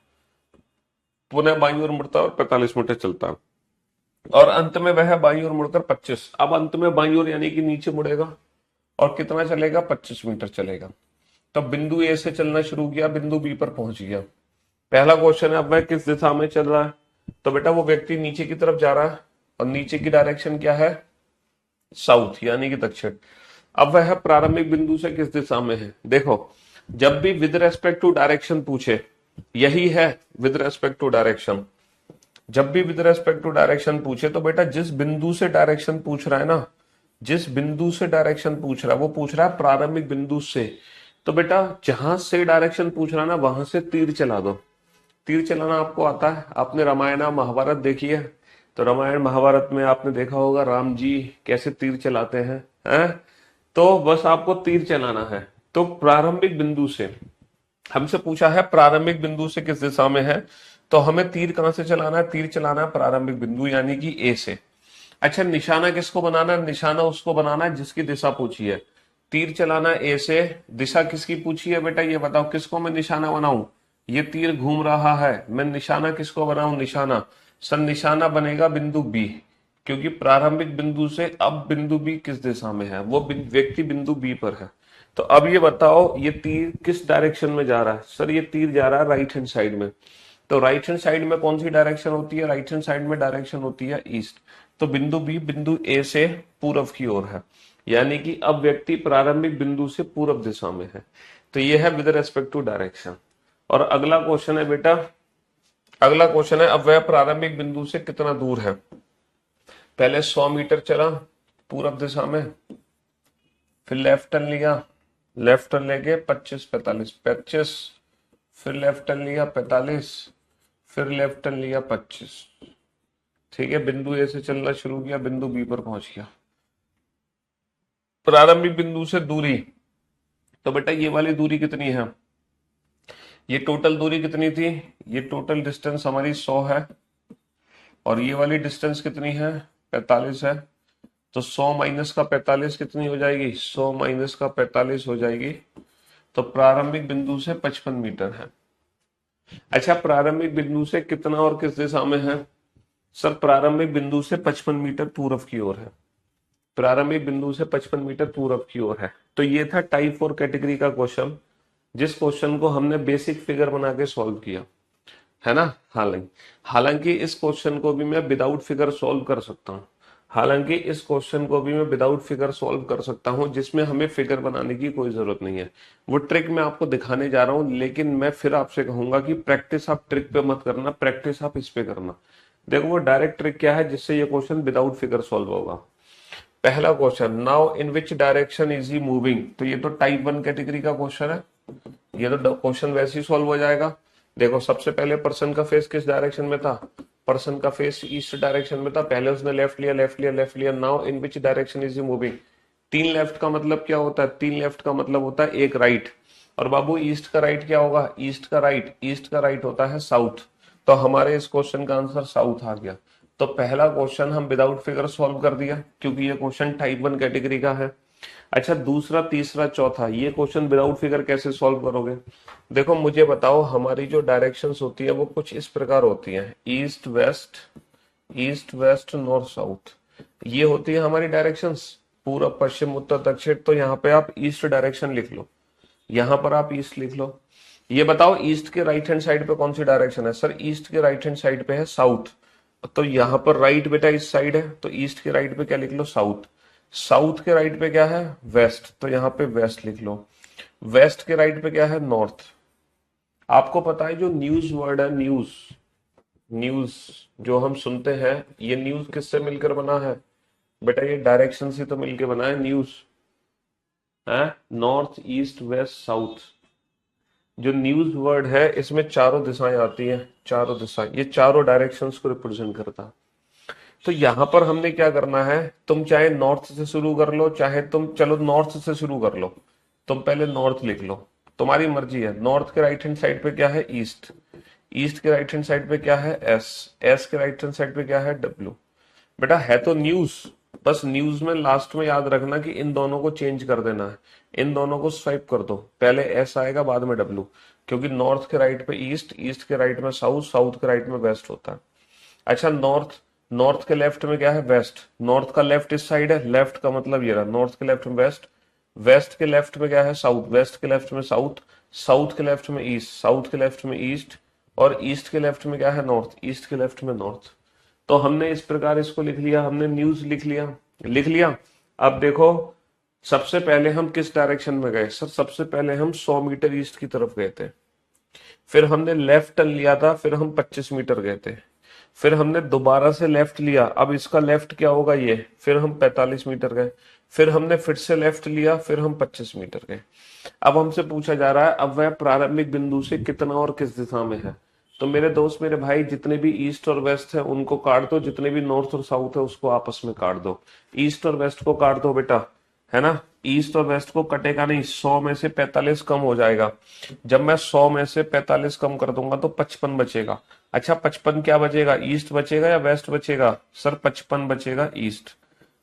पुनः बाईं ओर मुड़ता है और 45 मीटर चलता है। और अंत में वह बाईं ओर मुड़कर 25। अब अंत में बाईं ओर यानी कि नीचे मुड़ेगा और कितना चलेगा? 25 मीटर चलेगा। तब बिंदु ए से चलना शुरू किया, बिंदु बी पर पहुंच गया। पहला क्वेश्चन है, अब वह किस दिशा में चल रहा है? तो बेटा वो व्यक्ति नीचे की तरफ जा रहा है और नीचे की डायरेक्शन क्या है? साउथ यानी कि दक्षिण। अब वह प्रारंभिक बिंदु से किस दिशा में है? देखो, जब भी विद रेस्पेक्ट टू डायरेक्शन पूछे, यही है विद रेस्पेक्ट टू डायरेक्शन। जब भी विद रेस्पेक्ट टू डायरेक्शन पूछे तो बेटा जिस बिंदु से डायरेक्शन पूछ रहा है ना, जिस बिंदु से डायरेक्शन पूछ रहा है वो पूछ रहा है प्रारंभिक बिंदु से। तो बेटा जहां से डायरेक्शन पूछ रहा है ना, वहां से तीर चला दो। तीर चलाना आपको आता है? आपने रामायण महाभारत देखी है, तो रामायण महाभारत में आपने देखा होगा राम जी कैसे तीर चलाते हैं? तो बस आपको तीर चलाना है। तो प्रारंभिक बिंदु से हमसे पूछा है प्रारंभिक बिंदु से किस दिशा में है, तो हमें तीर कहां से चलाना है? तीर चलाना है प्रारंभिक बिंदु यानी कि ए से। अच्छा, निशाना किसको बनाना है? निशाना उसको बनाना है जिसकी दिशा पूछी है। तीर चलाना ए से, दिशा किसकी पूछी है? बेटा ये बताओ किसको मैं निशाना बनाऊं? ये तीर घूम रहा है, मैं निशाना किसको बनाऊं? निशाना सर निशाना बनेगा बिंदु बी, क्योंकि प्रारंभिक बिंदु से अब बिंदु बी किस दिशा में है? वो व्यक्ति बिंदु बी पर है। तो अब ये बताओ ये तीर किस डायरेक्शन में जा रहा है? सर ये तीर जा रहा है राइट हैंड साइड में। तो राइट हैंड साइड में कौन सी डायरेक्शन होती है? राइट हैंड साइड में डायरेक्शन होती है ईस्ट। तो बिंदु बी बिंदु ए से पूरब की ओर है, यानी कि अब व्यक्ति प्रारंभिक बिंदु से पूरब दिशा में है। तो ये है विद रेस्पेक्ट टू डायरेक्शन। और अगला क्वेश्चन है बेटा, अगला क्वेश्चन है, अब वह प्रारंभिक बिंदु से कितना दूर है? पहले 100 मीटर चला पूरब दिशा में, फिर लेफ्ट टर्न लिया, लेफ्ट टर्न लेके 25 फिर लेफ्ट टर्न लिया 45, फिर लेफ्ट टर्न लिया 25। ठीक है, बिंदु ए से चलना शुरू किया, बिंदु बी पर पहुंच गया। प्रारंभिक बिंदु से दूरी, तो बेटा ये वाली दूरी कितनी है? ये टोटल दूरी कितनी थी? ये टोटल डिस्टेंस हमारी 100 है, और ये वाली डिस्टेंस कितनी है? 45 है। तो 100 माइनस का 45 कितनी हो जाएगी? 100 माइनस का 45 हो जाएगी। तो प्रारंभिक बिंदु से 55 मीटर है। अच्छा, प्रारंभिक बिंदु से कितना और किस दिशा में है? सर प्रारंभिक बिंदु से 55 मीटर पूर्व की ओर है। प्रारंभिक बिंदु से 55 मीटर पूर्व की ओर है। तो ये था टाइप 4 कैटेगरी का क्वेश्चन, जिस क्वेश्चन को हमने बेसिक फिगर बना के सॉल्व किया है ना। हालांकि हालांकि इस क्वेश्चन को भी मैं विदाउट फिगर सॉल्व कर सकता हूँ। हालांकि इस क्वेश्चन को भी मैं विदाउट फिगर सॉल्व कर सकता हूँ, जिसमें हमें फिगर बनाने की कोई जरूरत नहीं है। वो ट्रिक मैं आपको दिखाने जा रहा हूँ, लेकिन मैं फिर आपसे कहूंगा कि प्रैक्टिस आप ट्रिक पे मत करना, प्रैक्टिस आप इस पे करना। देखो वो डायरेक्ट ट्रिक क्या है जिससे ये क्वेश्चन विदाउट फिगर सॉल्व होगा। पहला question, now in which direction is he moving. तो ये तो टाइप 1 कैटेगरी का क्वेश्चन है, ये तो क्वेश्चन वैसे ही सॉल्व हो जाएगा। देखो सबसे पहले पर्सन का फेस किस डायरेक्शन में था? पर्सन का फेस ईस्ट डायरेक्शन में था। पहले उसने लेफ्ट लिया, लेफ्ट लिया, लेफ्ट लिया। Now in which direction is he moving. 3 left का मतलब क्या होता है? 3 लेफ्ट का मतलब होता है 1 राइट। और बाबू ईस्ट का राइट क्या होगा? ईस्ट का राइट, ईस्ट का राइट होता है साउथ। तो हमारे इस क्वेश्चन का आंसर साउथ आ गया। तो पहला क्वेश्चन हम विदाउट फिगर सॉल्व कर दिया, क्योंकि ये क्वेश्चन टाइप 1 कैटेगरी का है। अच्छा, दूसरा, तीसरा, चौथा, ये क्वेश्चन विदाउट फिगर कैसे सॉल्व करोगे? देखो मुझे बताओ, हमारी जो डायरेक्शंस होती है वो कुछ इस प्रकार होती हैं, east west, east west, north south. ये होती है हमारी डायरेक्शंस, पूरब पश्चिम उत्तर दक्षिण। तो यहाँ पे आप ईस्ट डायरेक्शन लिख लो, यहाँ पर आप ईस्ट लिख लो। ये बताओ ईस्ट के राइट हैंड साइड पे कौन सी डायरेक्शन है? सर ईस्ट के राइट हैंड साइड पे है साउथ। तो यहाँ पर राइट बेटा इस साइड है, तो ईस्ट के राइट पे क्या लिख लो? साउथ। साउथ के राइट पे क्या है? वेस्ट। तो यहाँ पे वेस्ट लिख लो। वेस्ट के राइट पे क्या है? नॉर्थ। आपको पता है जो न्यूज वर्ड है, न्यूज, न्यूज जो हम सुनते हैं, ये न्यूज किससे मिलकर बना है? बेटा ये डायरेक्शन से तो मिलकर बना है न्यूज है। North, east, west, south. जो न्यूज वर्ड है इसमें चारों दिशाएं आती हैं, चारों दिशाएं, ये चारों डायरेक्शंस को रिप्रेजेंट करता है। तो यहां पर हमने क्या करना है, तुम चाहे नॉर्थ से शुरू कर लो, चाहे तुम चलो नॉर्थ से शुरू कर लो। तुम पहले नॉर्थ लिख लो, तुम्हारी मर्जी है। नॉर्थ के राइट हैंड साइड पे क्या है? ईस्ट। ईस्ट के राइट हैंड साइड पे क्या है? एस। एस के राइट हैंड साइड पे क्या है? डब्ल्यू। बेटा है तो न्यूज, बस न्यूज में लास्ट में याद रखना कि इन दोनों को चेंज कर देना है, इन दोनों को स्वाइप कर दो। पहले एस आएगा बाद में डब्ल्यू, क्योंकि नॉर्थ के राइट पे ईस्ट, ईस्ट के राइट में साउथ, साउथ के राइट में वेस्ट होता है। अच्छा, नॉर्थ, नॉर्थ के लेफ्ट में क्या है? वेस्ट। नॉर्थ का लेफ्ट इस साइड है, लेफ्ट का मतलब ये रहा, नॉर्थ के लेफ्ट में वेस्ट। वेस्ट के लेफ्ट में क्या है? साउथ। वेस्ट के लेफ्ट में साउथ। साउथ के लेफ्ट में ईस्ट। साउथ के लेफ्ट में ईस्ट। और ईस्ट के लेफ्ट में क्या है? नॉर्थ। ईस्ट के लेफ्ट में नॉर्थ। तो हमने इस प्रकार इसको लिख लिया, हमने न्यूज लिख लिया, लिख लिया। अब देखो सबसे पहले हम किस डायरेक्शन में गए? सर सबसे पहले हम 100 मीटर ईस्ट की तरफ गए थे, फिर हमने लेफ्ट टर्न लिया था, फिर हम 25 मीटर गए थे, फिर हमने दोबारा से लेफ्ट लिया, अब इसका लेफ्ट क्या होगा? ये, फिर हम 45 मीटर गए, फिर हमने फिर से लेफ्ट लिया, फिर हम 25 मीटर गए। अब हमसे पूछा जा रहा है अब वह प्रारंभिक बिंदु से कितना और किस दिशा में है। तो मेरे दोस्त, मेरे भाई, जितने भी ईस्ट और वेस्ट है उनको काट दो, जितने भी नॉर्थ और साउथ है उसको आपस में काट दो। ईस्ट और वेस्ट को काट दो बेटा, है ना। ईस्ट और वेस्ट को कटेगा नहीं, 100 में से 45 कम हो जाएगा। जब मैं 100 में से 45 कम कर दूंगा तो 55 बचेगा। अच्छा 55 क्या बचेगा? ईस्ट बचेगा या वेस्ट बचेगा? सर 55 बचेगा ईस्ट।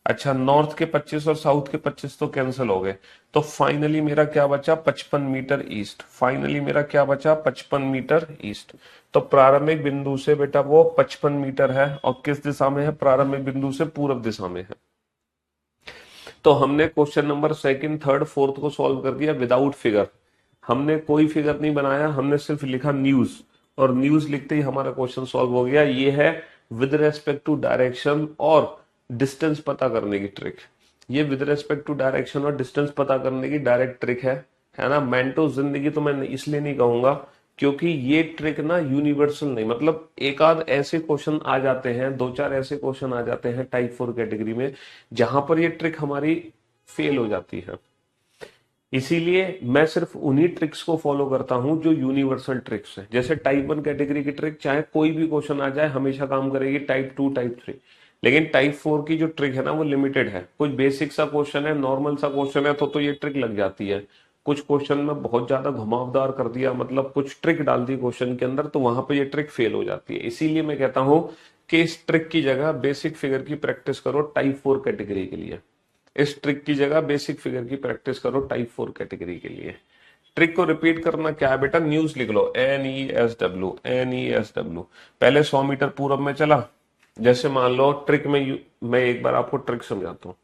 अच्छा, नॉर्थ के 25 और साउथ के 25 तो कैंसिल हो गए, तो फाइनली मेरा क्या बचा? 55 मीटर ईस्ट। फाइनली मेरा क्या बचा? 55 मीटर ईस्ट। तो प्रारंभिक बिंदु से बेटा वो 55 मीटर है, और किस दिशा में है? प्रारंभिक बिंदु से पूर्व दिशा में है। तो हमने question number second, third, fourth को सॉल्व कर दिया विदाउट फिगर। हमने कोई फिगर नहीं बनाया, हमने सिर्फ लिखा न्यूज, और न्यूज लिखते ही हमारा क्वेश्चन सॉल्व हो गया। ये है विद रेस्पेक्ट टू डायरेक्शन और डिस्टेंस पता करने की ट्रिक। ये विद रेस्पेक्ट टू डायरेक्शन और डिस्टेंस पता करने की डायरेक्ट ट्रिक है ना। मेंटो जिंदगी तो मैं इसलिए नहीं कहूंगा क्योंकि ये ट्रिक ना यूनिवर्सल नहीं, मतलब एक आध ऐसे क्वेश्चन आ जाते हैं, दो चार ऐसे क्वेश्चन आ जाते हैं टाइप 4 कैटेगरी में जहां पर ये ट्रिक हमारी फेल हो जाती है। इसीलिए मैं सिर्फ उन्हीं ट्रिक्स को फॉलो करता हूं जो यूनिवर्सल ट्रिक्स है। जैसे टाइप 1 कैटेगरी की ट्रिक चाहे कोई भी क्वेश्चन आ जाए हमेशा काम करेगी, टाइप 2, टाइप 3। लेकिन टाइप 4 की जो ट्रिक है ना वो लिमिटेड है। कुछ बेसिक सा क्वेश्चन है, नॉर्मल सा क्वेश्चन है तो ये ट्रिक लग जाती है। कुछ क्वेश्चन में बहुत ज्यादा घुमावदार कर दिया, मतलब कुछ ट्रिक डाल दी क्वेश्चन के अंदर, तो वहां पे ये ट्रिक फेल हो जाती है। इसीलिए मैं कहता हूं कि इस ट्रिक की जगह बेसिक फिगर की प्रैक्टिस करो टाइप 4 कैटेगरी के लिए। इस ट्रिक की जगह बेसिक फिगर की प्रैक्टिस करो टाइप 4 कैटेगरी के लिए। ट्रिक को रिपीट करना क्या है बेटा, न्यूज लिख लो, NESW, NESW। पहले 100 मीटर पूरब में चला। जैसे मान लो ट्रिक में मैं एक बार आपको ट्रिक समझाता हूँ।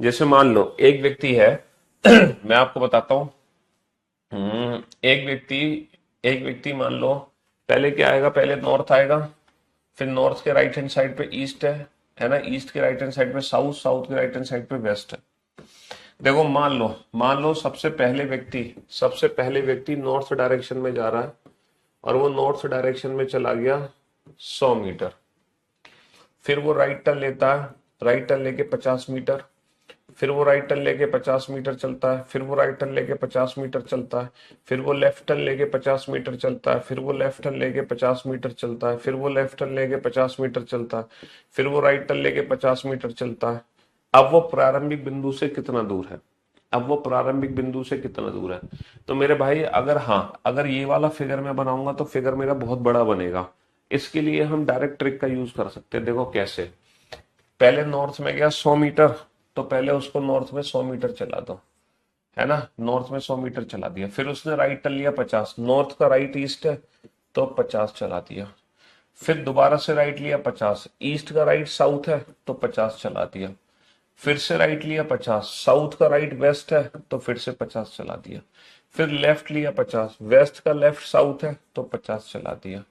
जैसे मान लो एक व्यक्ति है मैं आपको बताता हूँ। एक व्यक्ति, एक व्यक्ति मान लो, पहले क्या आएगा, पहले नॉर्थ आएगा, फिर नॉर्थ के राइट हैंड साइड पे ईस्ट है ना, ईस्ट के राइट हैंड साइड पे साउथ, साउथ के राइट हैंड साइड पे वेस्ट है। देखो मान लो सबसे पहले व्यक्ति नॉर्थ डायरेक्शन में जा रहा है, और वो नॉर्थ डायरेक्शन में चला गया 100 मीटर। फिर वो राइट टर्न लेता है, राइट टर्न लेके 50 मीटर। फिर वो राइट टर्न लेके 50 मीटर चलता है, फिर वो राइट टर्न लेके 50 मीटर चलता है, फिर वो लेफ्ट टर्न लेके 50 मीटर चलता है, फिर वो लेफ्ट टर्न लेके 50 मीटर चलता है, फिर वो लेफ्ट टर्न लेके 50 मीटर चलता है, फिर वो राइट टर्न लेके 50 मीटर चलता है। अब वो प्रारंभिक बिंदु से कितना दूर है, अब वो प्रारंभिक बिंदु से कितना दूर है। तो मेरे भाई अगर हाँ, अगर ये वाला फिगर मैं बनाऊंगा तो फिगर मेरा बहुत बड़ा बनेगा। इसके लिए हम डायरेक्ट ट्रिक का यूज कर सकते हैं। देखो कैसे, पहले नॉर्थ में गया 100 मीटर, तो पहले उसको नॉर्थ में 100 मीटर चला दो, है ना, नॉर्थ में 100 मीटर चला दिया। फिर उसने राइट टर्न लिया 50, नॉर्थ का राइट ईस्ट है तो 50 चला दिया। फिर दोबारा से राइट लिया 50, ईस्ट का राइट साउथ है तो 50 चला दिया। फिर से राइट लिया 50, साउथ का राइट वेस्ट है तो फिर से 50 चला दिया। फिर लेफ्ट लिया 50, वेस्ट का लेफ्ट साउथ है तो 50 चला दिया।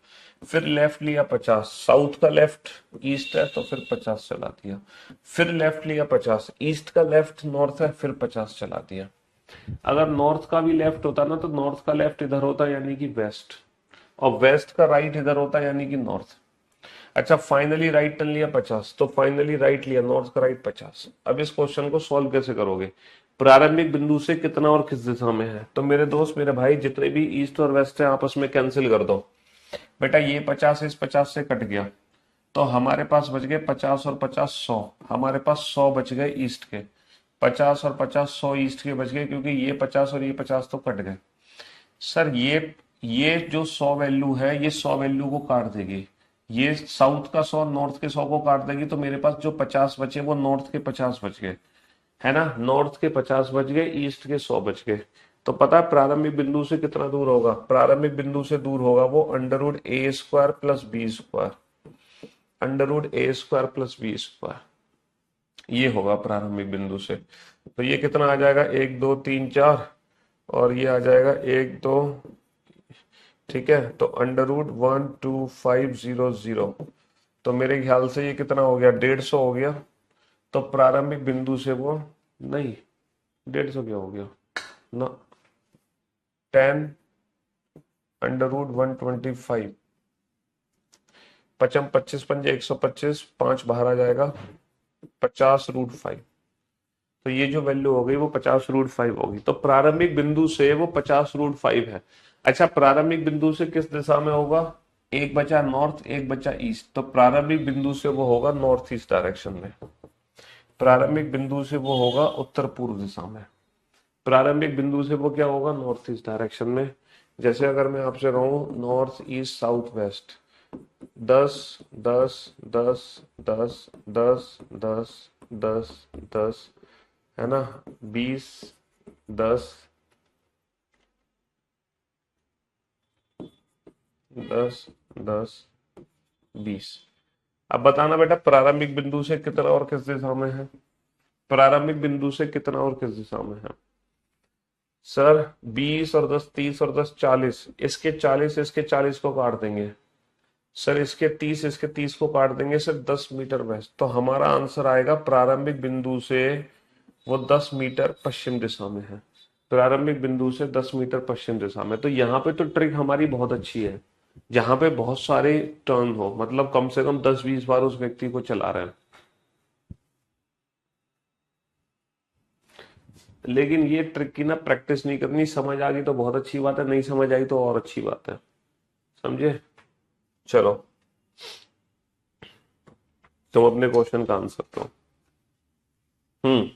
फिर लेफ्ट लिया 50, साउथ का लेफ्ट ईस्ट है तो फिर 50 चला दिया। फिर लेफ्ट लिया 50, ईस्ट का लेफ्ट नॉर्थ है, फिर 50 चला दिया। अगर नॉर्थ का भी लेफ्ट होता ना तो नॉर्थ का लेफ्ट इधर होता यानी कि वेस्ट, और वेस्ट का राइट इधर होता यानी कि नॉर्थ। अच्छा, फाइनली राइट टर्न लिया 50, तो फाइनली राइट लिया, नॉर्थ का राइट 50। अब इस क्वेश्चन को सॉल्व कैसे करोगे, प्रारंभिक बिंदु से कितना और किस दिशा में है। तो मेरे दोस्त मेरे भाई, जितने भी ईस्ट और वेस्ट है आपस में कैंसिल कर दो। बेटा ये 50 इस 50 से कट गया, तो हमारे पास बच गए 50 और 50 100, हमारे पास 100 बच गए ईस्ट के। 50 और 50 100 ईस्ट के बच गए, क्योंकि ये 50 और ये 50 तो कट गए। सर ये जो 100 वैल्यू है, ये 100 वैल्यू को काट देगी। ये साउथ का 100 नॉर्थ के 100 को काट देगी, तो मेरे पास जो 50 बचे वो नॉर्थ के 50 बच गए, है ना, नॉर्थ के 50 बच गए, ईस्ट के 100 बच गए। तो पता है प्रारंभिक बिंदु से कितना दूर होगा, प्रारंभिक बिंदु से दूर होगा वो √a² + b², √a² + b², ये होगा प्रारंभिक बिंदु से। तो ये कितना आ जाएगा, 1 2 3 4, और ये आ जाएगा 1 2, ठीक है, तो √12500। तो मेरे ख्याल से ये कितना हो गया, 150 हो गया। तो प्रारंभिक बिंदु से वो, नहीं 150 क्या हो गया ना, 10 √125, पचम 25 पंजे 125, 5 बाहर आ जाएगा, 50√5। तो ये जो वैल्यू हो गई वो 50√5 होगी। तो प्रारंभिक बिंदु से वो 50√5 है। अच्छा, प्रारंभिक बिंदु से किस दिशा में होगा, एक बचा नॉर्थ एक बचा ईस्ट, तो प्रारंभिक बिंदु से वो होगा नॉर्थ ईस्ट डायरेक्शन में। प्रारंभिक बिंदु से वो होगा उत्तर पूर्व दिशा में। प्रारंभिक बिंदु से वो क्या होगा, नॉर्थ ईस्ट डायरेक्शन में। जैसे अगर मैं आपसे कहूँ नॉर्थ ईस्ट साउथ वेस्ट, 10 10 10 10 10 10 10 10, है ना, 20 10 10 10 20। अब बताना बेटा प्रारंभिक बिंदु से कितना और किस दिशा में है, प्रारंभिक बिंदु से कितना और किस दिशा में है। सर 20 और 10 30 और 10 40, इसके 40 इसके 40 को काट देंगे। सर इसके 30 इसके 30 को काट देंगे, सर 10 मीटर वेस्ट। तो हमारा आंसर आएगा प्रारंभिक बिंदु से वो 10 मीटर पश्चिम दिशा में है, प्रारंभिक बिंदु से 10 मीटर पश्चिम दिशा में। तो यहाँ पे तो ट्रिक हमारी बहुत अच्छी है, जहां पे बहुत सारे टर्न हो, मतलब कम से कम 10-20 बार उस व्यक्ति को चला रहे हैं। लेकिन ये ट्रिक की ना प्रैक्टिस नहीं करनी, समझ आ गई तो बहुत अच्छी बात है, नहीं समझ आई तो और अच्छी बात है, समझे। चलो, तुम अपने क्वेश्चन का आंसर दो। हम्म।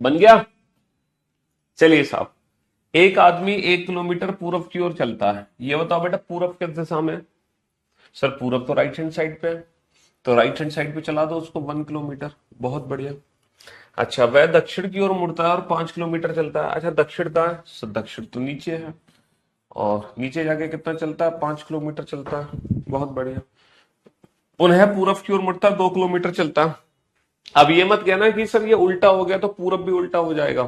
बन गया। चलिए साहब, एक आदमी 1 किलोमीटर पूरब की ओर चलता है, ये बताओ बेटा पूरब किस दिशा में है? सर पूरब तो राइट हैंड साइड पे है, तो राइट हैंड साइड पे चला दो उसको 1 किलोमीटर। बहुत बढ़िया। अच्छा, वह दक्षिण की ओर मुड़ता है और 5 किलोमीटर चलता है। अच्छा दक्षिण कहाँ है? सर दक्षिण तो नीचे है, और नीचे जाके कितना चलता है? 5 किलोमीटर चलता है। बहुत बढ़िया। पुनः पूरब की ओर मुड़ता है, 2 किलोमीटर चलता है। अब ये मत कहना कि सर ये उल्टा हो गया तो पूरब भी उल्टा हो जाएगा।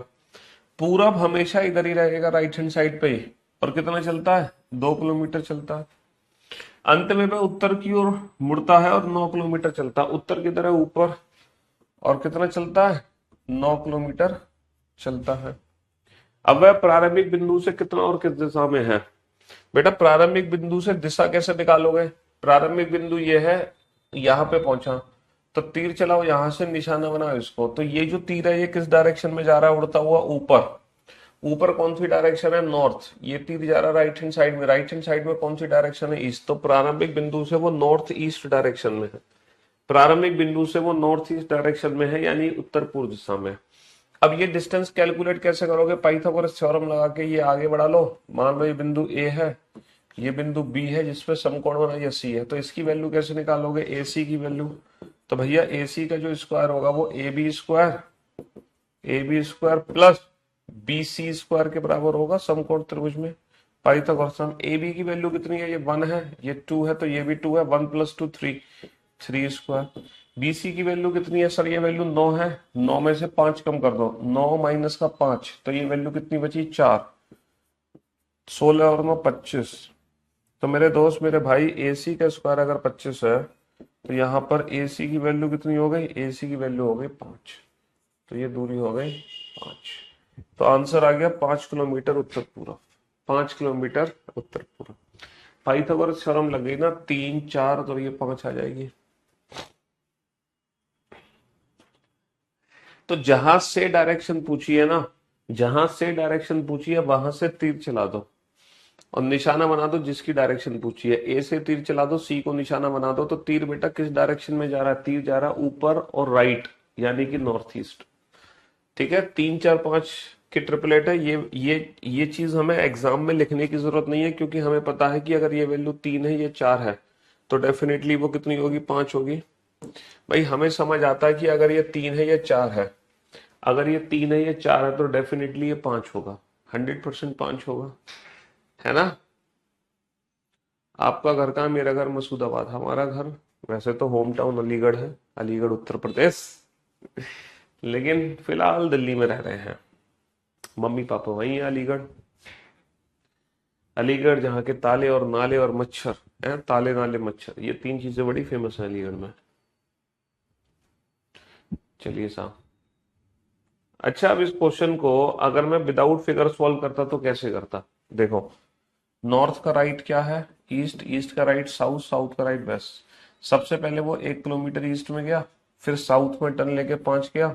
पूरब हमेशा इधर ही रहेगा, राइट हैंड साइड पे ही। और कितना चलता है? 2 किलोमीटर चलता है। अंत में वह उत्तर की ओर मुड़ता है और 9 किलोमीटर चलता है। उत्तर की तरह ऊपर, और कितना चलता है? 9 किलोमीटर चलता है। अब वह प्रारंभिक बिंदु से कितना और किस दिशा में है? बेटा प्रारंभिक बिंदु से दिशा कैसे निकालोगे? प्रारंभिक बिंदु ये है, यहां पे पहुंचा, तो तीर चलाओ, यहां से निशाना बनाओ इसको। तो ये जो तीर है ये किस डायरेक्शन में जा रहा है? उड़ता हुआ ऊपर। ऊपर कौन सी डायरेक्शन है? नॉर्थ। ये तीर जा रहा है राइट हैंड साइड में, राइट हैंड साइड में कौन सी डायरेक्शन है? ईस्ट। तो प्रारंभिक बिंदु से वो नॉर्थ ईस्ट डायरेक्शन में है। प्रारंभिक बिंदु से वो नॉर्थ ईस्ट डायरेक्शन में है, यानी उत्तर पूर्व दिशा में। अब ये डिस्टेंस कैलकुलेट कैसे करोगे? पाइथागोरस थ्योरम लगा के ये आगे बढ़ा लो। मान लो ये बिंदु ए है, ये बिंदु बी है जिसपे समकोण बना ये सी है, तो इसकी वैल्यू कैसे निकालोगे? ए सी की वैल्यू। तो भैया ए सी का जो स्क्वायर होगा वो A B square plus B C square के बराबर होगा समकोण त्रिभुज में। Pythagoras theorem. ए बी की वैल्यू कितनी है? ये 1 है, ये 2 है, तो ये भी 2 है। 1 + 2 3, 3 स्क्वायर। बीसी की वैल्यू कितनी है? सर ये वैल्यू 9 है, 9 में से 5 कम कर दो, 9 माइनस का 5, तो ये वैल्यू कितनी बची? 4। 16 और 9 25। तो मेरे दोस्त मेरे भाई ए सी का स्क्वायर अगर 25 है, तो यहाँ पर ए सी की वैल्यू कितनी हो गई? ए सी की वैल्यू हो गई 5। तो ये दूरी हो गई 5। तो आंसर आ गया 5 किलोमीटर उत्तर पूर्व। 5 किलोमीटर उत्तर पूर्व। पाइथागोरस थ्योरम लग गई ना, 3 4, तो ये 5 आ जाएगी। तो जहां से डायरेक्शन पूछी है ना, जहां से डायरेक्शन पूछी है वहां से तीर चला दो और निशाना बना दो जिसकी डायरेक्शन पूछी है। ए से तीर चला दो, सी को निशाना बना दो, तो तीर बेटा किस डायरेक्शन में जा रहा है? तीर जा रहा है ऊपर और राइट, यानी कि नॉर्थ ईस्ट। ठीक है, 3 4 5 की ट्रिपलेट है। ये चीज हमें एग्जाम में लिखने की जरूरत नहीं है, क्योंकि हमें पता है कि अगर ये वैल्यू 3 है, ये 4 है, तो डेफिनेटली वो कितनी होगी? 5 होगी। भाई हमें समझ आता है कि अगर ये 3 है, ये 4 है, अगर ये 3 है, ये 4 है, तो डेफिनेटली ये 5 होगा। 100% 5 होगा, है ना? आपका घर कहाँ? मेरा घर मसूदाबाद। हमारा घर वैसे तो होम टाउन अलीगढ़ है, अलीगढ़ उत्तर प्रदेश, लेकिन फिलहाल दिल्ली में रह रहे हैं। मम्मी पापा वहीं है अलीगढ़। अलीगढ़ जहाँ के ताले और नाले और मच्छर हैं, ताले नाले मच्छर, ये 3 चीजें बड़ी फेमस है अलीगढ़ में। चलिए साहब। अच्छा, अब इस क्वेश्चन को अगर मैं विदाउट फिगर सॉल्व करता तो कैसे करता? देखो, नॉर्थ का राइट क्या है? ईस्ट। ईस्ट का राइट साउथ। साउथ का राइट वेस्ट। सबसे पहले वो 1 किलोमीटर ईस्ट में गया, फिर साउथ में टर्न लेके 5 गया,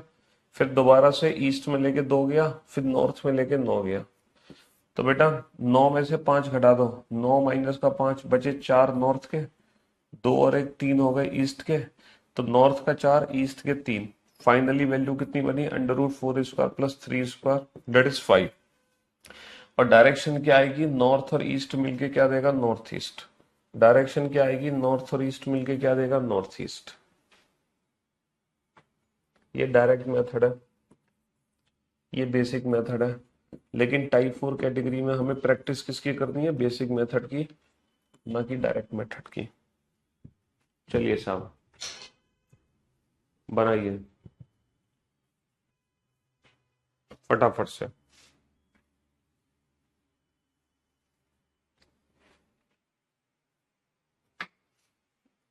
फिर दोबारा से ईस्ट में लेके 2 गया, फिर नॉर्थ में लेके 9 गया। तो बेटा 9 में से 5 घटा दो, 9 माइनस का 5 बचे 4 नॉर्थ के, 2 और 1 3 हो गए ईस्ट के। तो नॉर्थ का 4, ईस्ट के 3। फाइनली वैल्यू कितनी बनी? √4² प्लस 3² दैट इज 5। और डायरेक्शन क्या आएगी? नॉर्थ और ईस्ट मिलके क्या देगा? North east. डायरेक्शन क्या आएगी? नॉर्थ और ईस्ट मिलके क्या देगा? North east. ये डायरेक्ट मेथड है, ये बेसिक मेथड है। लेकिन टाइप 4 कैटेगरी में हमें प्रैक्टिस किसकी करनी है? बेसिक मेथड की, ना कि डायरेक्ट मेथड की। चलिए साहब, बनाइए फटाफट से।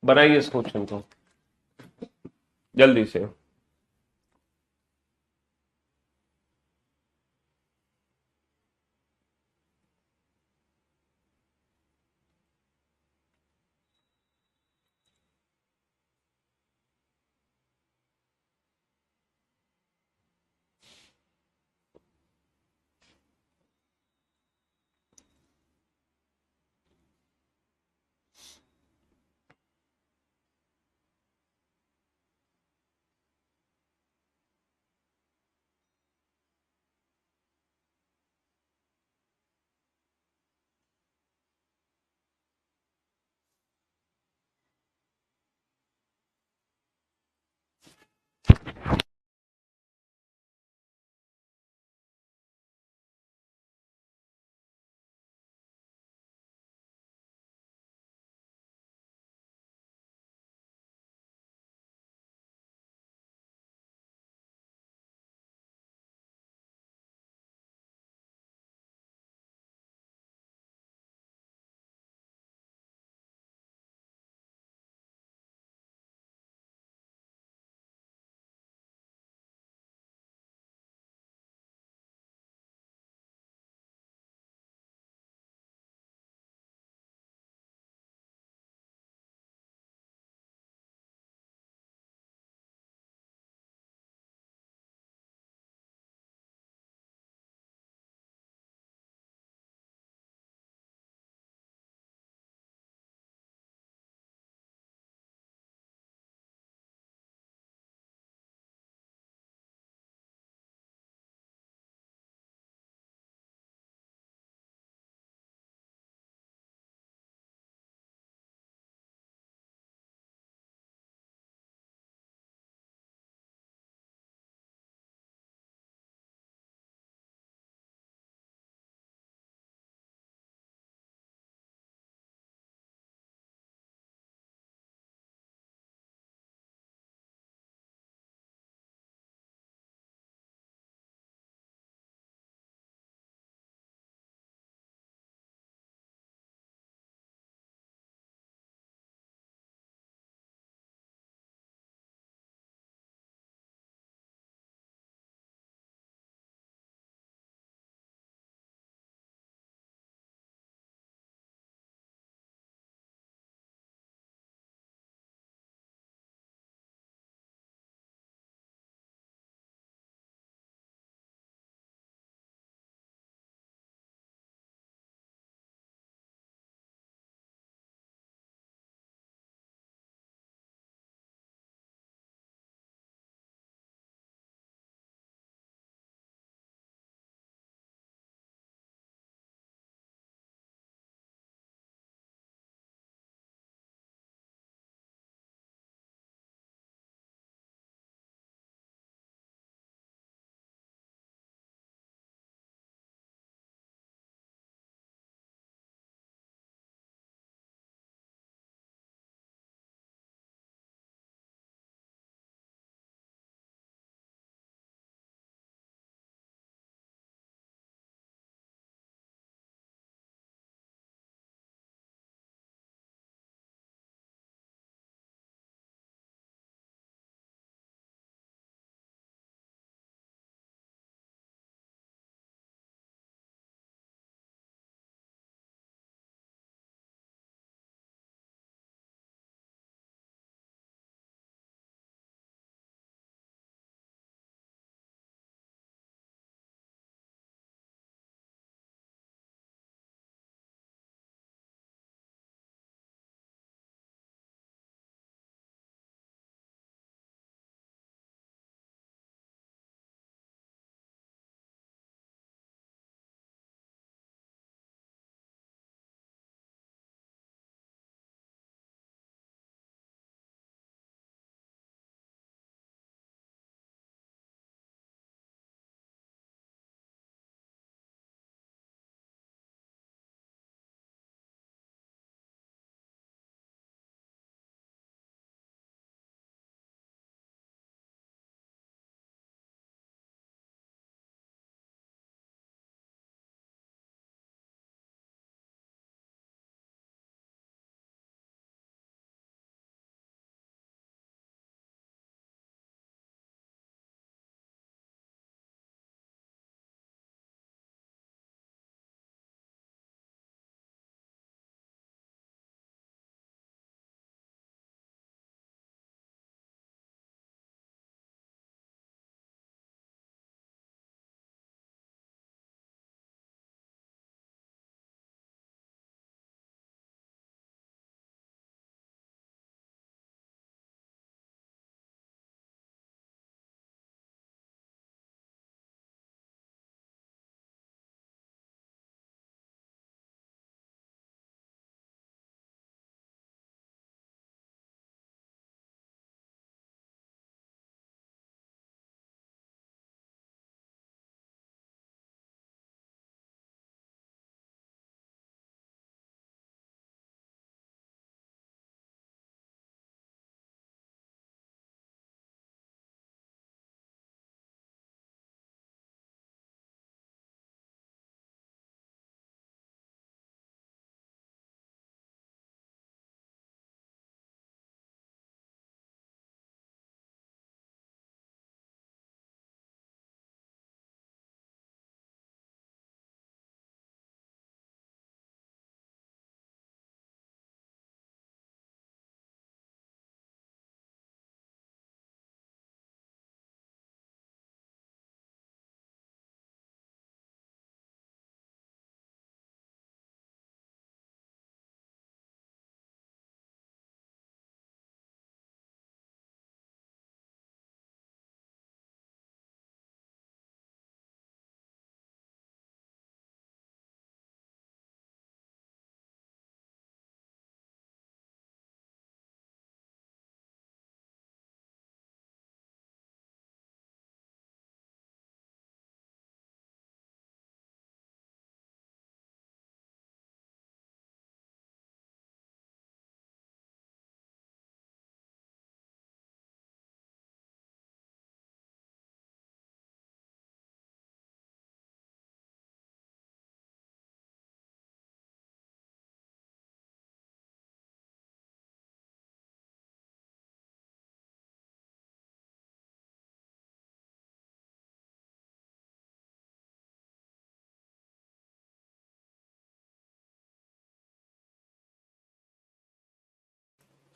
बनाइए इस क्वेश्चन को जल्दी से।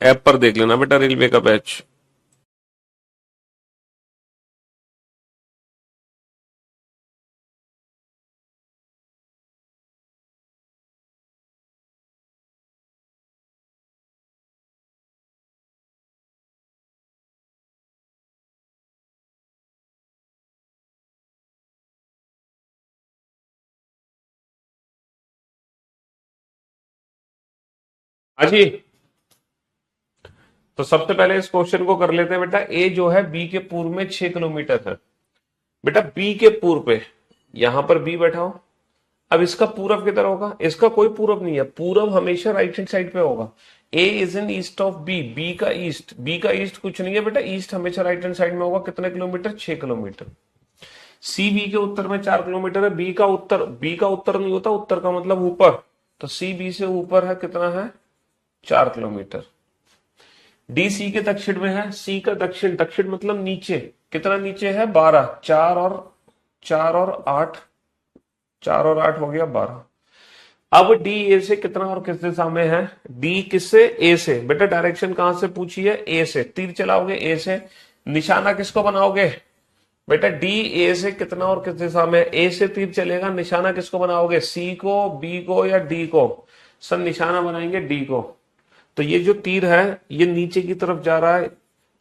ऐप पर देख लेना बेटा रेलवे का बैच। हाँ जी, तो सबसे पहले इस क्वेश्चन को कर लेते हैं बेटा। ए जो है बी के पूर्व में 6 किलोमीटर है। बेटा बी के पूर्व पे, यहां पर बी बैठा हो। अब इसका पूरब किधर होगा? इसका कोई पूरब नहीं है, पूरब हमेशा राइट हैंड साइड पे होगा। A is in east of B, B का ईस्ट कुछ नहीं है बेटा, ईस्ट हमेशा राइट हैंड साइड में होगा। कितने किलोमीटर? 6 किलोमीटर। सी बी के उत्तर में 4 किलोमीटर है। बी का उत्तर नहीं होता, उत्तर का मतलब ऊपर। तो सी बी से ऊपर है, कितना है? 4 किलोमीटर। डी सी के दक्षिण में है। सी का दक्षिण, दक्षिण मतलब नीचे। कितना नीचे है? 12। 4 और 8, 4 और 8 हो गया 12। अब डी ए से कितना और किस दिशा में है? डी किससे? ए से। बेटा डायरेक्शन कहां से पूछी है? ए से। तीर चलाओगे ए से। निशाना किसको बनाओगे? बेटा डी ए से कितना और किस दिशा में? ए से तीर चलेगा, निशाना किसको बनाओगे? सी को, बी को या डी को? सर निशाना बनाएंगे डी को। तो ये जो तीर है ये नीचे की तरफ जा रहा है,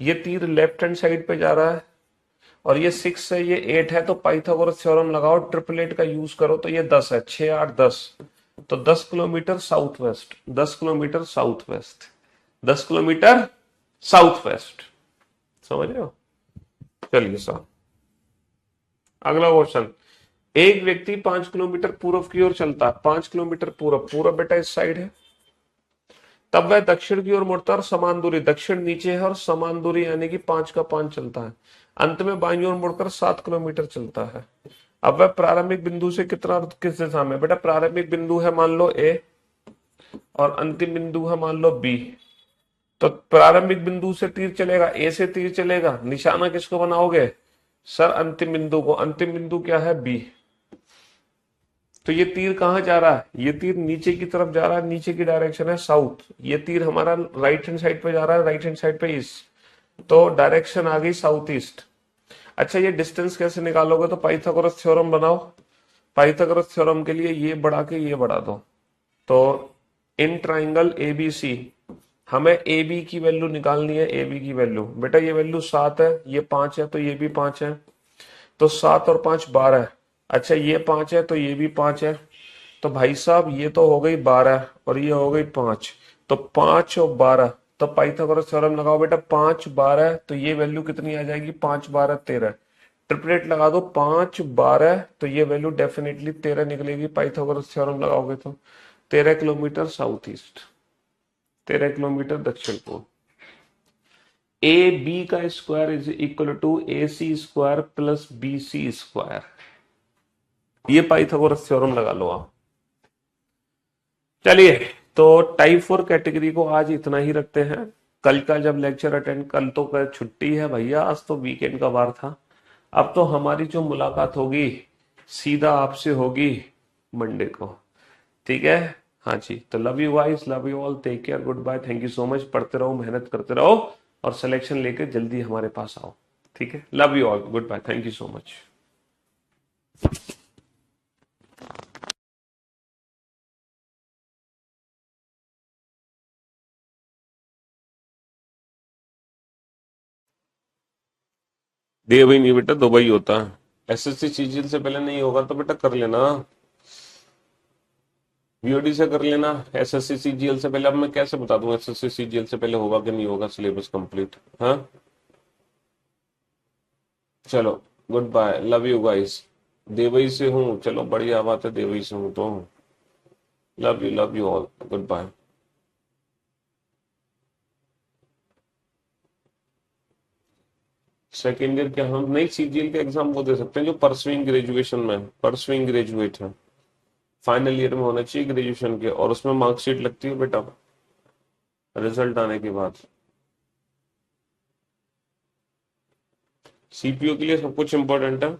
ये तीर लेफ्ट हैंड साइड पे जा रहा है, और ये 6 है, ये 8 है। तो पाइथागोरस थ्योरम लगाओ, ट्रिपल 8 का यूज करो, तो ये 10 है। 6 8 10, तो 10 kilometre south west. 10 kilometre south west. 10 kilometre south west. समझ रहे हो? चलिए सर, अगला क्वेश्चन। एक व्यक्ति 5 किलोमीटर पूर्व की ओर चलता है। 5 किलोमीटर पूर्व, पूर्व बेटा इस साइड है। तब वह दक्षिण की ओर मुड़ता है और समान दूरी, दक्षिण नीचे है और समान दूरी यानी कि 5 का 5 चलता है। अंत में बाईं ओर मुड़कर 7 किलोमीटर चलता है। अब वह प्रारंभिक बिंदु से कितना और किस दिशा में? बेटा प्रारंभिक बिंदु है मान लो ए, और अंतिम बिंदु है मान लो बी। तो प्रारंभिक बिंदु से तीर चलेगा, ए से तीर चलेगा, निशाना किसको बनाओगे? सर अंतिम बिंदु को। अंतिम बिंदु क्या है? बी। तो ये तीर कहां जा रहा है? ये तीर नीचे की तरफ जा रहा है, नीचे की डायरेक्शन है साउथ। ये तीर हमारा राइट हैंड साइड पे जा रहा है, राइट हैंड साइड पे ईस्ट। तो डायरेक्शन आ गई साउथ ईस्ट। अच्छा ये डिस्टेंस कैसे निकालोगे? तो पाइथागोरस थ्योरम बनाओ। पाइथागोरस थ्योरम के लिए ये बढ़ा के ये बढ़ा दो। तो इन ट्राइंगल एबीसी हमें ए बी की वैल्यू निकालनी है। ए बी की वैल्यू बेटा, ये वैल्यू 7 है, ये 5 है, तो ये भी 5 है। तो 7 और 5 12। अच्छा ये 5 है तो ये भी 5 है। तो भाई साहब ये तो हो गई 12 और ये हो गई 5। तो 5 और 12, तो पाइथागोरस थ्योरम लगाओ बेटा। 5 12, तो ये वैल्यू कितनी आ जाएगी? 5 12 13। ट्रिपलेट लगा दो। 5 12, तो ये वैल्यू डेफिनेटली 13 निकलेगी पाइथागोरस थ्योरम लगाओगे तो। 13 किलोमीटर साउथ ईस्ट, 13 किलोमीटर दक्षिण पूर्व। ए बी का square is equal to A C square plus B C square. ये पाइथागोरस थ्योरम लगा लो आप। चलिए, तो टाइप 4 कैटेगरी को आज इतना ही रखते हैं। कल का जब लेक्चर अटेंड, कल तो कर छुट्टी है भैया, आज तो वीकेंड का वार था। अब तो हमारी जो मुलाकात होगी सीधा आपसे होगी मंडे को। ठीक है? हाँ जी, तो love you guys, love you all, take care, good bye, thank you so much. पढ़ते रहो, मेहनत करते रहो, और सिलेक्शन लेके जल्दी हमारे पास आओ। ठीक है? Love you all, good bye, thank you so much. दे वही नहीं बेटा, दुबई होता है। एसएससी सीजीएल से पहले नहीं होगा तो बेटा कर लेना, बीओडी से कर लेना। एसएससी सीजीएल से पहले अब मैं कैसे बता दूं एसएससी सीजीएल से पहले होगा कि नहीं होगा सिलेबस कंप्लीट? हाँ चलो, good bye, love you guys. देवई से हूँ, चलो बढ़िया बात है, देवई से हूँ तो। Love you all, good bye. Second year क्या हम नहीं सीजीएल के एग्जाम वो दे सकते हैं जो परसुइंग ग्रेजुएशन में, परसुइंग ग्रेजुएट है, फाइनल ईयर में होना चाहिए ग्रेजुएशन के, और उसमें मार्कशीट लगती है बेटा रिजल्ट आने के बाद। सीपीयू के लिए सब कुछ इंपॉर्टेंट है।